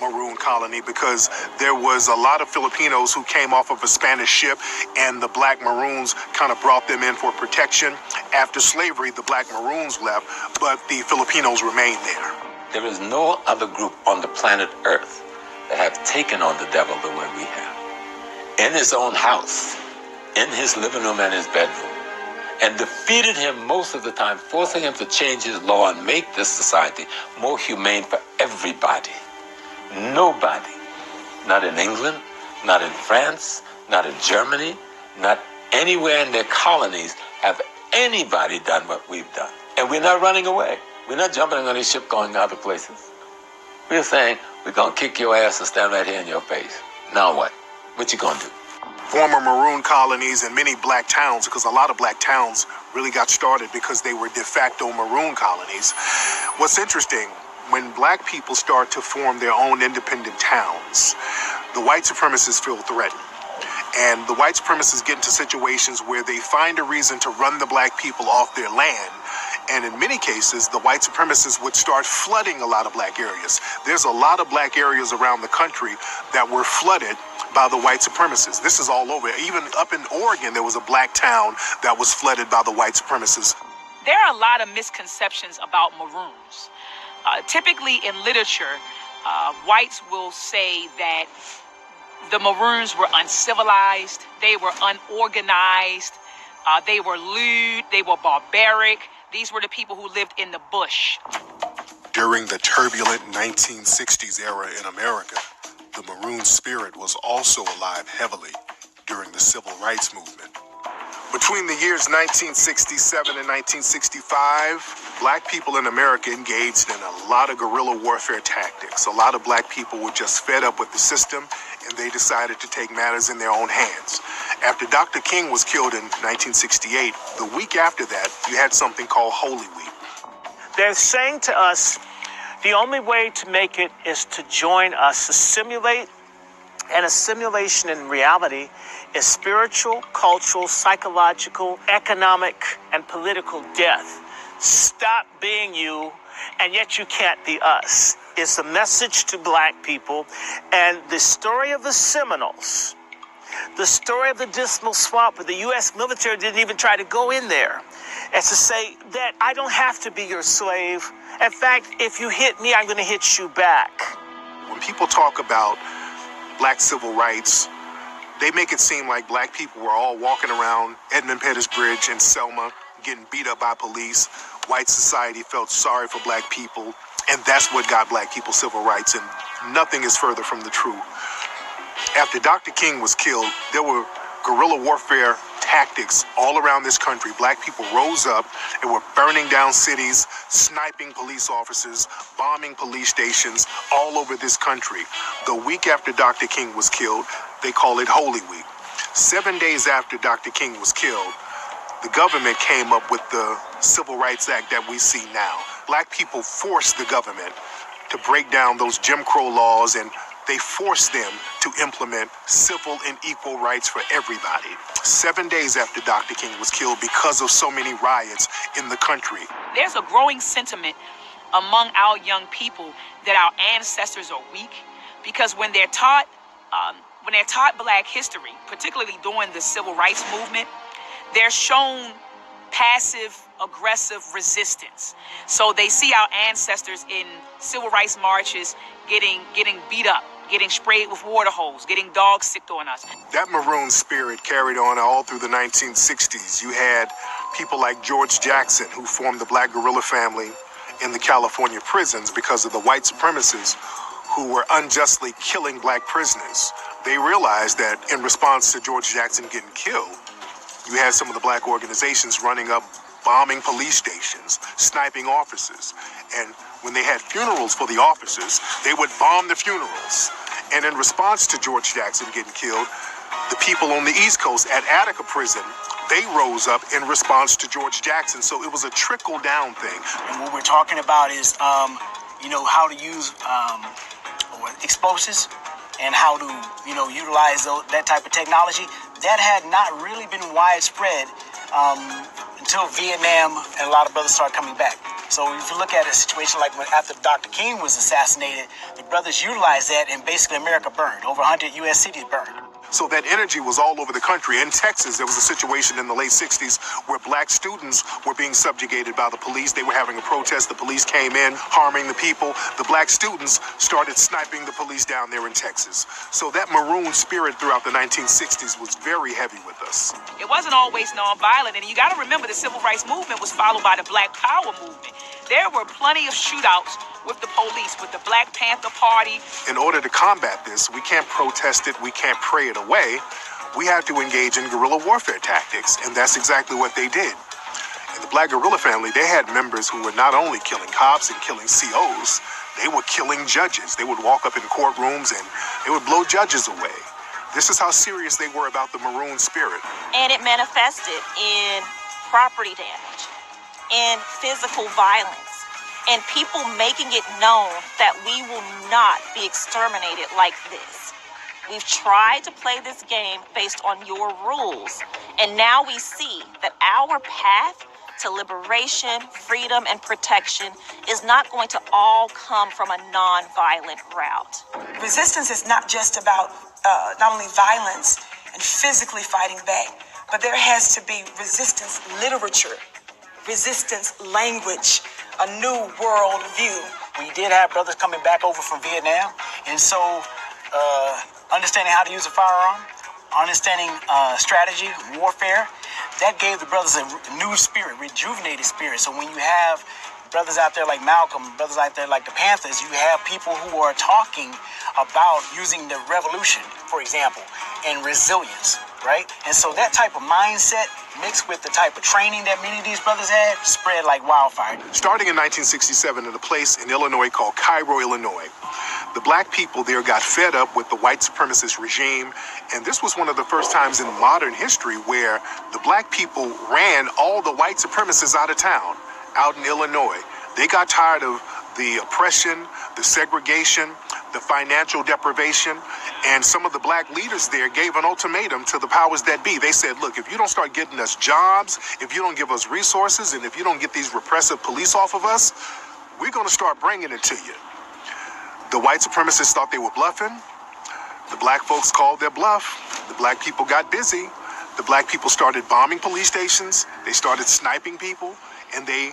S4: maroon colony because there was a lot of Filipinos who came off of a Spanish ship, and the black maroons kind of brought them in for protection. After slavery, the black maroons left, but the Filipinos remained there.
S12: There is no other group on the planet Earth that have taken on the devil the way we have. In his own house, in his living room and his bedroom, and defeated him most of the time, forcing him to change his law and make this society more humane for everybody. Nobody, not in England, not in France, not in Germany, not anywhere in their colonies have anybody done what we've done. And we're not running away. We're not jumping on this ship going to other places. We're saying, we're going to kick your ass and stand right here in your face. Now what? What you going to do?
S4: Former maroon colonies and many black towns, because a lot of black towns really got started because they were de facto maroon colonies. What's interesting, when black people start to form their own independent towns, the white supremacists feel threatened. And the white supremacists get into situations where they find a reason to run the black people off their land. And in many cases, the white supremacists would start flooding a lot of black areas. There's a lot of black areas around the country that were flooded by the white supremacists. This is all over. Even up in Oregon, there was a black town that was flooded by the white supremacists.
S10: There are a lot of misconceptions about maroons. Typically in literature, whites will say that the maroons were uncivilized, they were unorganized, they were lewd, they were barbaric. These were the people who lived in the bush.
S4: During the turbulent 1960s era in America, the maroon spirit was also alive heavily during the civil rights movement. Between the years 1967 and 1965, Black people in America engaged in a lot of guerrilla warfare tactics. A lot of black people were just fed up with the system, and they decided to take matters in their own hands. After Dr. King was killed in 1968, the week after that, you had something called Holy Week.
S7: They're saying to us, the only way to make it is to join us, assimilate, and assimilation in reality is spiritual, cultural, psychological, economic, and political death. Stop being you, and yet you can't be us. It's a message to black people. And the story of the Seminoles, the story of the Dismal Swamp, where the U.S. military didn't even try to go in there, is to say that I don't have to be your slave. In fact, if you hit me, I'm going to hit you back.
S4: When people talk about black civil rights, they make it seem like black people were all walking around Edmund Pettus Bridge in Selma, getting beat up by police. White society felt sorry for black people, and that's what got black people civil rights, and nothing is further from the truth. After Dr. King was killed, there were guerrilla warfare tactics all around this country. Black people rose up and were burning down cities, sniping police officers, bombing police stations all over this country. The week after Dr. King was killed, they call it Holy Week. 7 days after Dr. King was killed, the government came up with the Civil Rights Act that we see now. Black people forced the government to break down those Jim Crow laws, and they forced them to implement civil and equal rights for everybody. 7 days after Dr. King was killed, because of so many riots in the country.
S10: There's a growing sentiment among our young people that our ancestors are weak, because when they're taught black history, particularly during the civil rights movement, they're shown passive aggressive resistance. So they see our ancestors in civil rights marches getting beat up, getting sprayed with water hose, getting dogs sicked on us.
S4: That maroon spirit carried on all through the 1960s. You had people like George Jackson, who formed the Black Guerrilla Family in the California prisons because of the white supremacists who were unjustly killing black prisoners. They realized that in response to George Jackson getting killed, you had some of the black organizations running up, bombing police stations, sniping officers. And when they had funerals for the officers, they would bomb the funerals. And in response to George Jackson getting killed, the people on the East Coast at Attica Prison, they rose up in response to George Jackson. So it was a trickle-down thing.
S5: And what we're talking about is, how to use explosives and how to, utilize that type of technology. That had not really been widespread until Vietnam and a lot of brothers started coming back. So if you look at a situation like when after Dr. King was assassinated, the brothers utilized that, and basically America burned. Over 100 U.S. cities burned.
S4: So that energy was all over the country. In Texas, there was a situation in the late 60s where black students were being subjugated by the police. They were having a protest. The police came in, harming the people. The black students started sniping the police down there in Texas. So that maroon spirit throughout the 1960s was very heavy with us.
S10: It wasn't always nonviolent, and you got to remember the civil rights movement was followed by the Black Power movement. There were plenty of shootouts with the police, with the Black Panther Party.
S4: In order to combat this, we can't protest it, we can't pray it away. We have to engage in guerrilla warfare tactics, and that's exactly what they did. In the Black Guerrilla Family, they had members who were not only killing cops and killing COs, they were killing judges. They would walk up in courtrooms and they would blow judges away. This is how serious they were about the maroon spirit.
S3: And it manifested in property damage, in physical violence, and people making it known that we will not be exterminated like this. We've tried to play this game based on your rules, and now we see that our path to liberation, freedom, and protection is not going to all come from a non-violent route.
S11: Resistance is not just about not only violence and physically fighting back, but there has to be resistance literature, resistance language, a new world view.
S5: We did have brothers coming back over from Vietnam, and so understanding how to use a firearm, understanding strategy, warfare, that gave the brothers a new spirit, rejuvenated spirit. So when you have brothers out there like Malcolm, brothers out there like the Panthers, you have people who are talking about using the revolution, for example, and resilience. right? And so that type of mindset mixed with the type of training that many of these brothers had spread like wildfire.
S4: Starting in 1967 in a place in Illinois called Cairo, Illinois, the black people there got fed up with the white supremacist regime, and this was one of the first times in modern history where the black people ran all the white supremacists out of town, out in Illinois. They got tired of the oppression, the segregation, the financial deprivation, and some of the black leaders there gave an ultimatum to the powers that be. They said, look, if you don't start getting us jobs, if you don't give us resources, and if you don't get these repressive police off of us, we're going to start bringing it to you. The white supremacists thought they were bluffing. The black folks called their bluff. The black people got busy. The black people started bombing police stations. They started sniping people, and they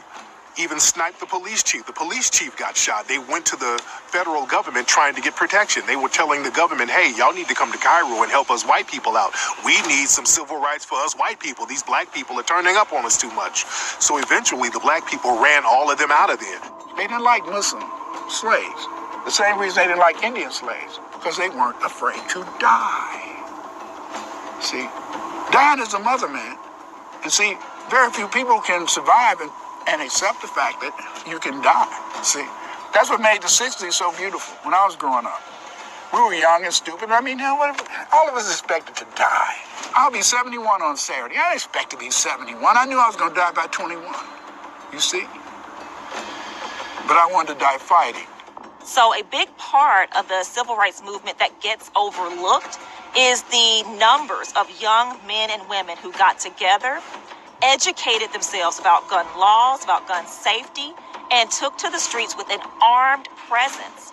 S4: even sniped the police chief. The police chief got shot. They went to the federal government trying to get protection. They were telling the government, hey, y'all need to come to Cairo and help us white people out. We need some civil rights for us white people. These black people are turning up on us too much. So eventually the black people ran all of them out of there.
S1: They didn't like Muslim slaves. The same reason they didn't like Indian slaves, because they weren't afraid to die. See, dying is a mother, man. And see, very few people can survive and accept the fact that you can die. See, that's what made the 60s so beautiful when I was growing up. We were young and stupid. I mean, hell, all of us expected to die. I'll be 71 on Saturday. I didn't expect to be 71. I knew I was going to die by 21. You see? But I wanted to die fighting.
S3: So a big part of the civil rights movement that gets overlooked is the numbers of young men and women who got together, educated themselves about gun laws, about gun safety, and took to the streets with an armed presence.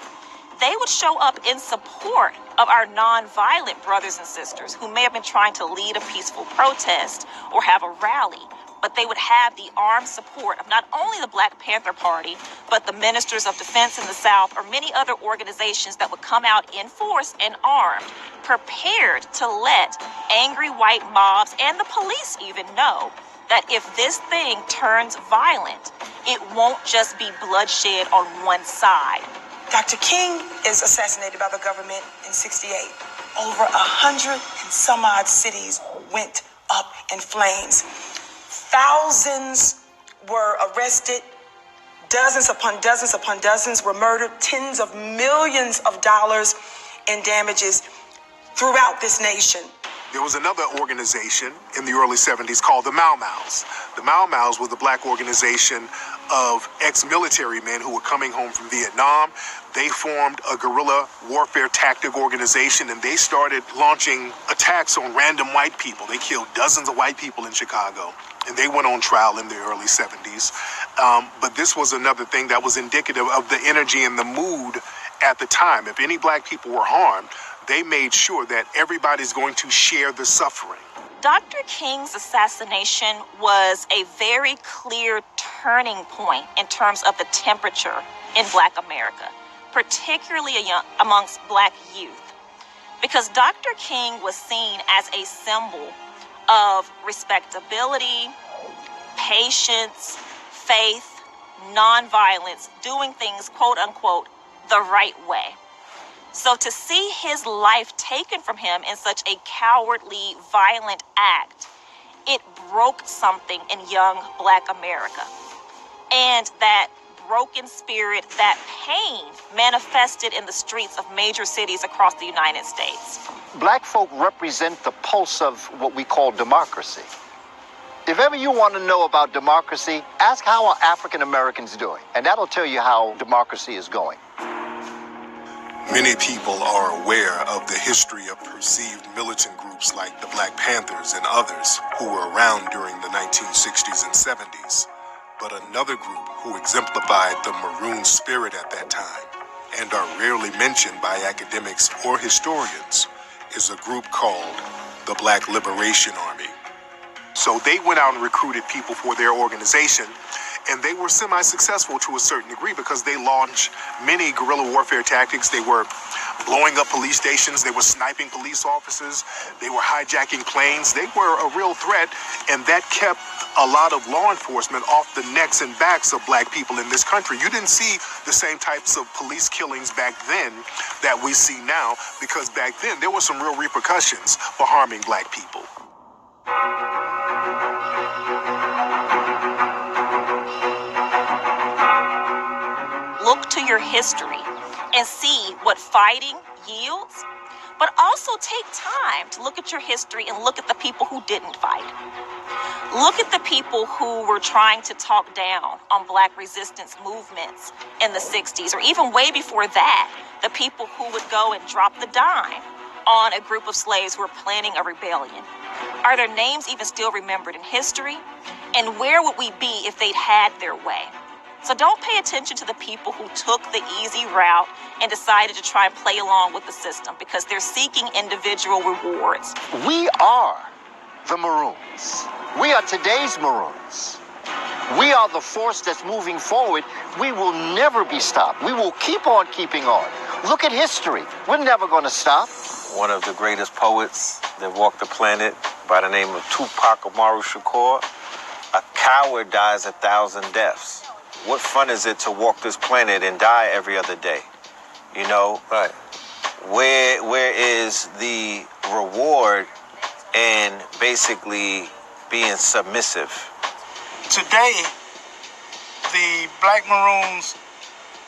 S3: They would show up in support of our nonviolent brothers and sisters who may have been trying to lead a peaceful protest or have a rally, but they would have the armed support of not only the Black Panther Party, but the Ministers of Defense in the South or many other organizations that would come out in force and armed, prepared to let angry white mobs and the police even know that if this thing turns violent, it won't just be bloodshed on one side.
S11: Dr. King is assassinated by the government in 68. Over 100 and some odd cities went up in flames. Thousands were arrested. Dozens upon dozens were murdered. Tens of millions of dollars in damages throughout this nation.
S4: There was another organization in the early 70s called the Mau Mau's. The Mau Mau's was the black organization of ex-military men who were coming home from Vietnam. They formed a guerrilla warfare tactic organization, and they started launching attacks on random white people. They killed dozens of white people in Chicago, and they went on trial in the early 70s. But this was another thing that was indicative of the energy and the mood at the time. If any black people were harmed, they made sure that everybody's going to share the suffering.
S3: Dr. King's assassination was a very clear turning point in terms of the temperature in Black America, particularly amongst Black youth, because Dr. King was seen as a symbol of respectability, patience, faith, nonviolence, doing things, quote unquote, the right way. So to see his life taken from him in such a cowardly, violent act, it broke something in young Black America. And that broken spirit, that pain manifested in the streets of major cities across the United States.
S14: Black folk represent the pulse of what we call democracy. If ever you want to know about democracy, ask how are African Americans doing, and that'll tell you how democracy is going.
S4: Many people are aware of the history of perceived militant groups like the Black Panthers and others who were around during the 1960s and 70s. But another group who exemplified the Maroon spirit at that time and are rarely mentioned by academics or historians is a group called the Black Liberation Army. So they went out and recruited people for their organization, and they were semi-successful to a certain degree because they launched many guerrilla warfare tactics. They were blowing up police stations. They were sniping police officers. They were hijacking planes. They were a real threat, and that kept a lot of law enforcement off the necks and backs of black people in this country. You didn't see the same types of police killings back then that we see now, because back then there were some real repercussions for harming black people.
S3: Look to your history and see what fighting yields, but also take time to look at your history and look at the people who didn't fight. Look at the people who were trying to talk down on black resistance movements in the 60s, or even way before that, the people who would go and drop the dime on a group of slaves who were planning a rebellion. Are their names even still remembered in history? And where would we be if they'd had their way? So don't pay attention to the people who took the easy route and decided to try and play along with the system, because they're seeking individual rewards.
S14: We are the Maroons. We are today's Maroons. We are the force that's moving forward. We will never be stopped. We will keep on keeping on. Look at history. We're never going to stop.
S9: One of the greatest poets that walked the planet by the name of Tupac Amaru Shakur. A coward dies 1,000 deaths. What fun is it to walk this planet and die every other day? You know, right? Where is the reward in basically being submissive?
S1: Today, the Black Maroons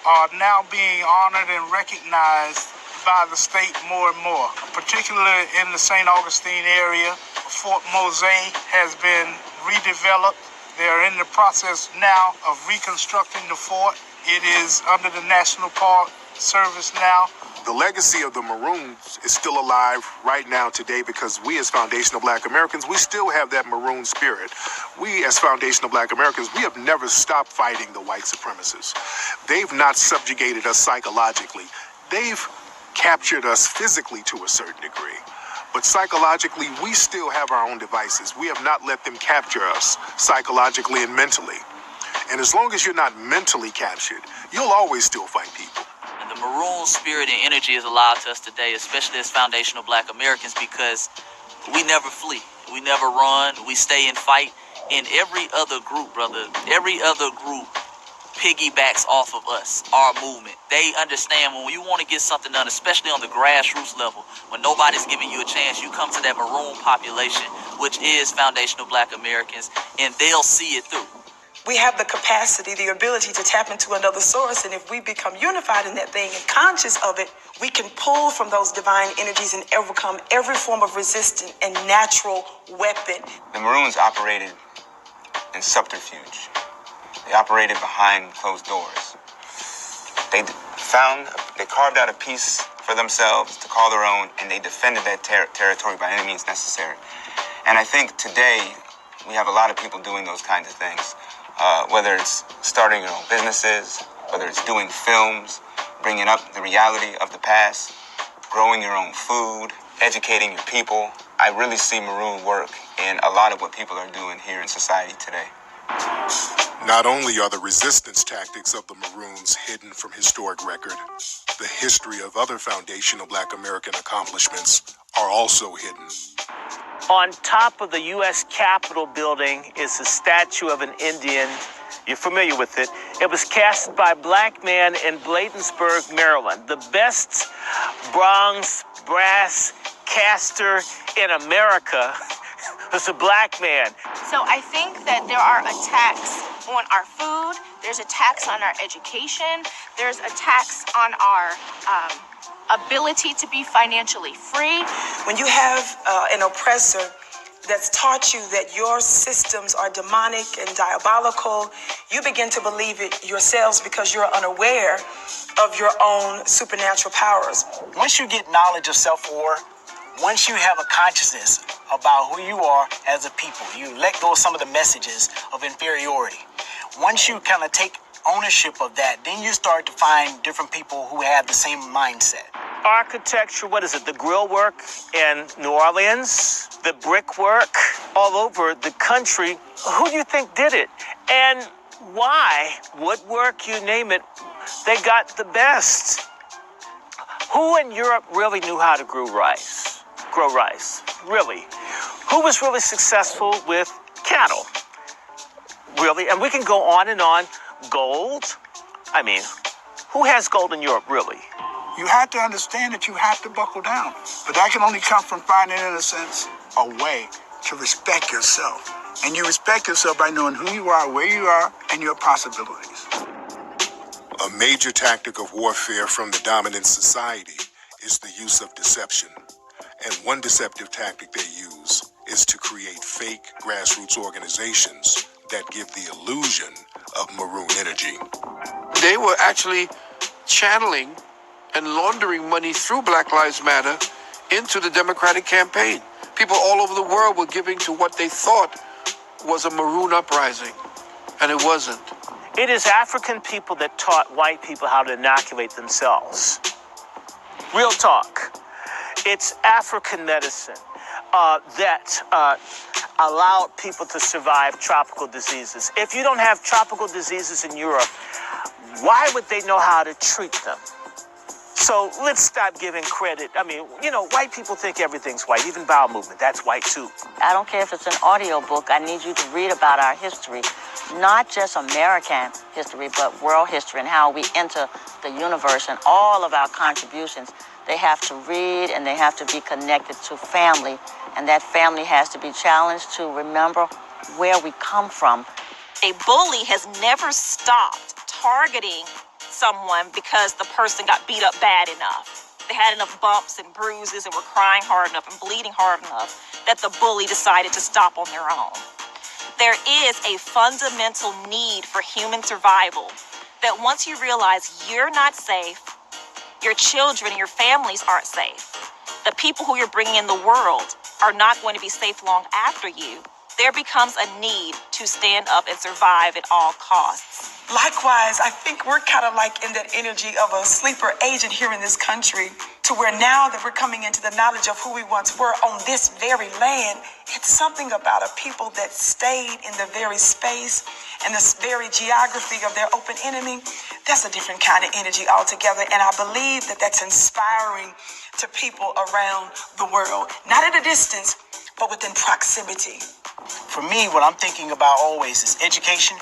S1: are now being honored and recognized by the state more and more, particularly in the St. Augustine area. Fort Mose has been redeveloped. They're in the process now of reconstructing the fort. It is under the National Park Service now.
S4: The legacy of the Maroons is still alive right now today, because we as foundational Black Americans, we still have that Maroon spirit. We as foundational Black Americans, we have never stopped fighting the white supremacists. They've not subjugated us psychologically. They've captured us physically to a certain degree. But psychologically, we still have our own devices. We have not let them capture us psychologically and mentally. And as long as you're not mentally captured, you'll always still fight people.
S6: And the Maroon spirit and energy is allowed to us today, especially as foundational Black Americans, because we never flee. We never run. We stay and fight. In every other group, brother, every other group piggybacks off of us, our movement. They understand when you want to get something done, especially on the grassroots level, when nobody's giving you a chance, you come to that Maroon population, which is foundational Black Americans, and they'll see it through.
S11: We have the capacity, the ability to tap into another source, and if we become unified in that thing and conscious of it, we can pull from those divine energies and overcome every form of resistance and natural weapon.
S2: The Maroons operated in subterfuge. They operated behind closed doors. They carved out a piece for themselves to call their own, and they defended that territory by any means necessary. And I think today we have a lot of people doing those kinds of things, whether it's starting your own businesses, whether it's doing films, bringing up the reality of the past, growing your own food, educating your people. I really see Maroon work in a lot of what people are doing here in society today.
S4: Not only are the resistance tactics of the Maroons hidden from historic record, the history of other foundational Black American accomplishments are also hidden.
S7: On top of the U.S. Capitol building is a statue of an Indian. You're familiar with it. It was cast by a Black man in Bladensburg, Maryland. The best bronze brass caster in America was a Black man.
S15: So I think that there are attacks on our food, there's attacks on our education, there's attacks on our ability to be financially free.
S11: When you have an oppressor that's taught you that your systems are demonic and diabolical, you begin to believe it yourselves because you're unaware of your own supernatural powers.
S5: Once you get knowledge of self-worth, once you have a consciousness about who you are as a people, you let go of some of the messages of inferiority. Once you kind of take ownership of that, then you start to find different people who have the same mindset.
S7: Architecture, what is it? The grill work in New Orleans, the brickwork all over the country. Who do you think did it? And why? Woodwork, you name it, they got the best. Who in Europe really knew how to grow rice? Really? Who was really successful with cattle? Really? And we can go on and on. Gold? I mean, who has gold in Europe, really?
S16: You have to understand that you have to buckle down. But that can only come from finding, in a sense, a way to respect yourself. And you respect yourself by knowing who you are, where you are, and your possibilities.
S4: A major tactic of warfare from the dominant society is the use of deception. And one deceptive tactic they use is to create fake grassroots organizations that give the illusion of maroon energy.
S13: They were actually channeling and laundering money through Black Lives Matter into the Democratic campaign. People all over the world were giving to what they thought was a maroon uprising, and it wasn't.
S7: It is African people that taught white people how to inoculate themselves. Real talk. It's African medicine that allowed people to survive tropical diseases. If you don't have tropical diseases in Europe, why would they know how to treat them? So let's stop giving credit. I mean, you know, white people think everything's white, even bowel movement, that's white too.
S17: I don't care if it's an audio book. I need you to read about our history, not just American history, but world history and how we enter the universe and all of our contributions. They have to read and they have to be connected to family, and that family has to be challenged to remember where we come from.
S3: A bully has never stopped targeting someone because the person got beat up bad enough. They had enough bumps and bruises and were crying hard enough and bleeding hard enough that the bully decided to stop on their own. There is a fundamental need for human survival that once you realize you're not safe, your children and your families aren't safe, the people who you're bringing in the world are not going to be safe long after you, there becomes a need to stand up and survive at all costs.
S11: Likewise, I think we're kind of like in that energy of a sleeper agent here in this country, to where now that we're coming into the knowledge of who we once were on this very land, it's something about a people that stayed in the very space and this very geography of their open enemy. That's a different kind of energy altogether. And I believe that that's inspiring to people around the world, not at a distance, but within proximity.
S5: For me, what I'm thinking about always is education,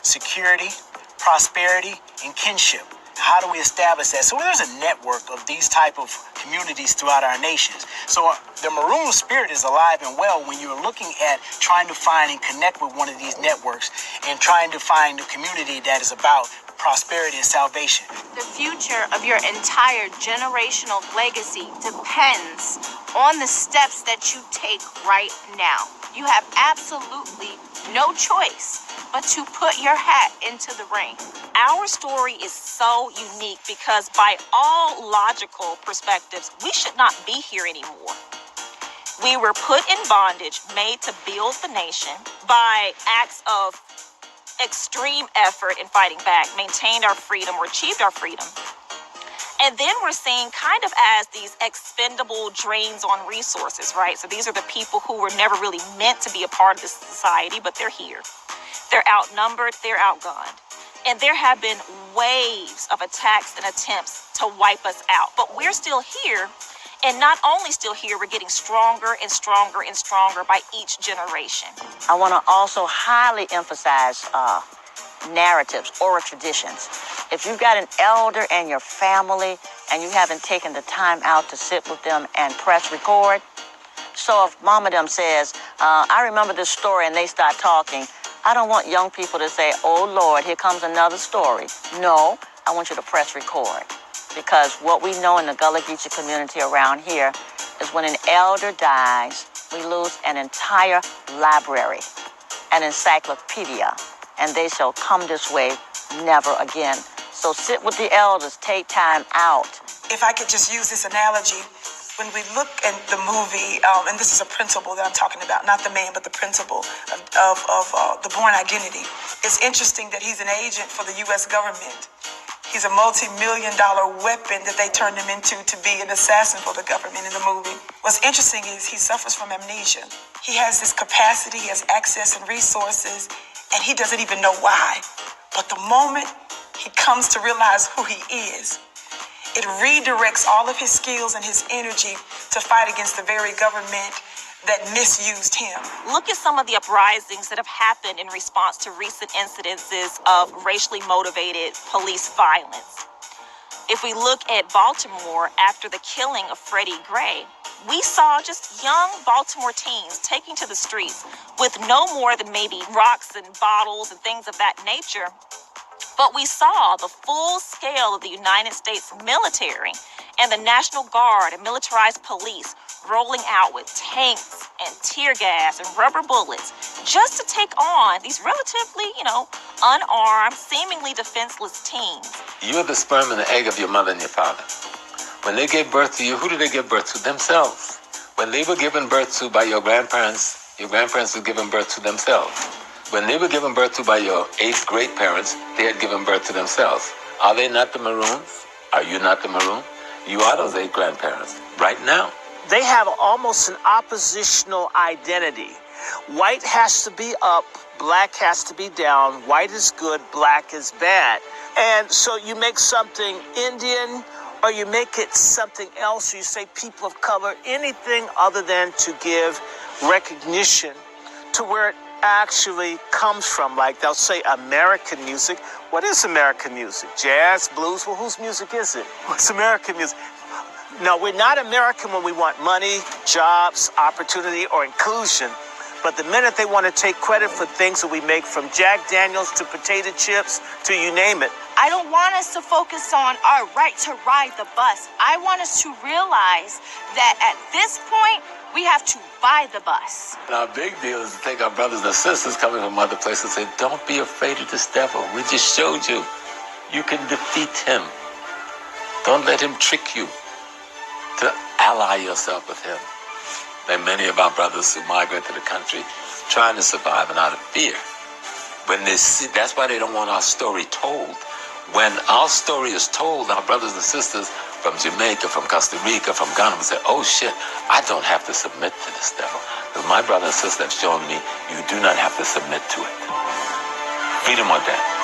S5: security, prosperity, and kinship. How do we establish that? So there's a network of these type of communities throughout our nations. So the maroon spirit is alive and well when you're looking at trying to find and connect with one of these networks and trying to find a community that is about prosperity and salvation.
S15: The future of your entire generational legacy depends on the steps that you take right now. You have absolutely no choice but to put your hat into the ring.
S3: Our story is so unique because by all logical perspectives, we should not be here anymore. We were put in bondage, made to build the nation by acts of extreme effort in fighting back, maintained our freedom or achieved our freedom. And then we're seen kind of as these expendable drains on resources, right? So these are the people who were never really meant to be a part of this society, but they're here. They're outnumbered, they're outgunned. And there have been waves of attacks and attempts to wipe us out. But we're still here. And not only still here, we're getting stronger and stronger and stronger by each generation.
S17: I want to also highly emphasize narratives, oral traditions. If you've got an elder in your family and you haven't taken the time out to sit with them and press record, so if mama them says, I remember this story, and they start talking, I don't want young people to say, oh Lord, here comes another story. No, I want you to press record. Because what we know in the Gullah Geechee community around here is when an elder dies, we lose an entire library, an encyclopedia, and they shall come this way never again. So sit with the elders, take time out.
S11: If I could just use this analogy, when we look at the movie, and this is a principle that I'm talking about, not the man, but the principle of the Bourne Identity. It's interesting that he's an agent for the U.S. government. He's a multi-million-dollar weapon that they turned him into to be an assassin for the government in the movie. What's interesting is he suffers from amnesia. He has this capacity, he has access and resources, and he doesn't even know why. But the moment he comes to realize who he is, it redirects all of his skills and his energy to fight against the very government that misused him.
S3: Look at some of the uprisings that have happened in response to recent incidences of racially motivated police violence. If we look at Baltimore after the killing of Freddie Gray, we saw just young Baltimore teens taking to the streets with no more than maybe rocks and bottles and things of that nature. But we saw the full scale of the United States military and the National Guard and militarized police rolling out with tanks and tear gas and rubber bullets just to take on these relatively, unarmed, seemingly defenseless teens.
S12: You are the sperm and the egg of your mother and your father. When they gave birth to you, who did they give birth to? Themselves. When they were given birth to by your grandparents were given birth to themselves. When they were given birth to by your 8th great parents, they had given birth to themselves. Are they not the Maroons? Are you not the Maroon? You are those 8 grandparents right now.
S7: They have almost an oppositional identity. White has to be up, black has to be down. White is good, black is bad. And so you make something Indian, or you make it something else. You say people of color, anything other than to give recognition to where it actually comes from. Like they'll say American music. What is American music? Jazz, blues? Well, whose music is it? What's American music? No, we're not American when we want money, jobs, opportunity, or inclusion. But the minute they want to take credit for things that we make, from Jack Daniels to potato chips to you name it.
S15: I don't want us to focus on our right to ride the bus. I want us to realize that at this point, we have to buy the bus.
S12: And our big deal is to take our brothers and sisters coming from other places and say, don't be afraid of this devil. We just showed you. You can defeat him. Don't let him trick you. To ally yourself with him. There are many of our brothers who migrate to the country trying to survive and out of fear. When they see, that's why they don't want our story told. When our story is told, our brothers and sisters from Jamaica, from Costa Rica, from Ghana will say, oh shit, I don't have to submit to this devil. Because my brother and sister have shown me you do not have to submit to it. Freedom or death.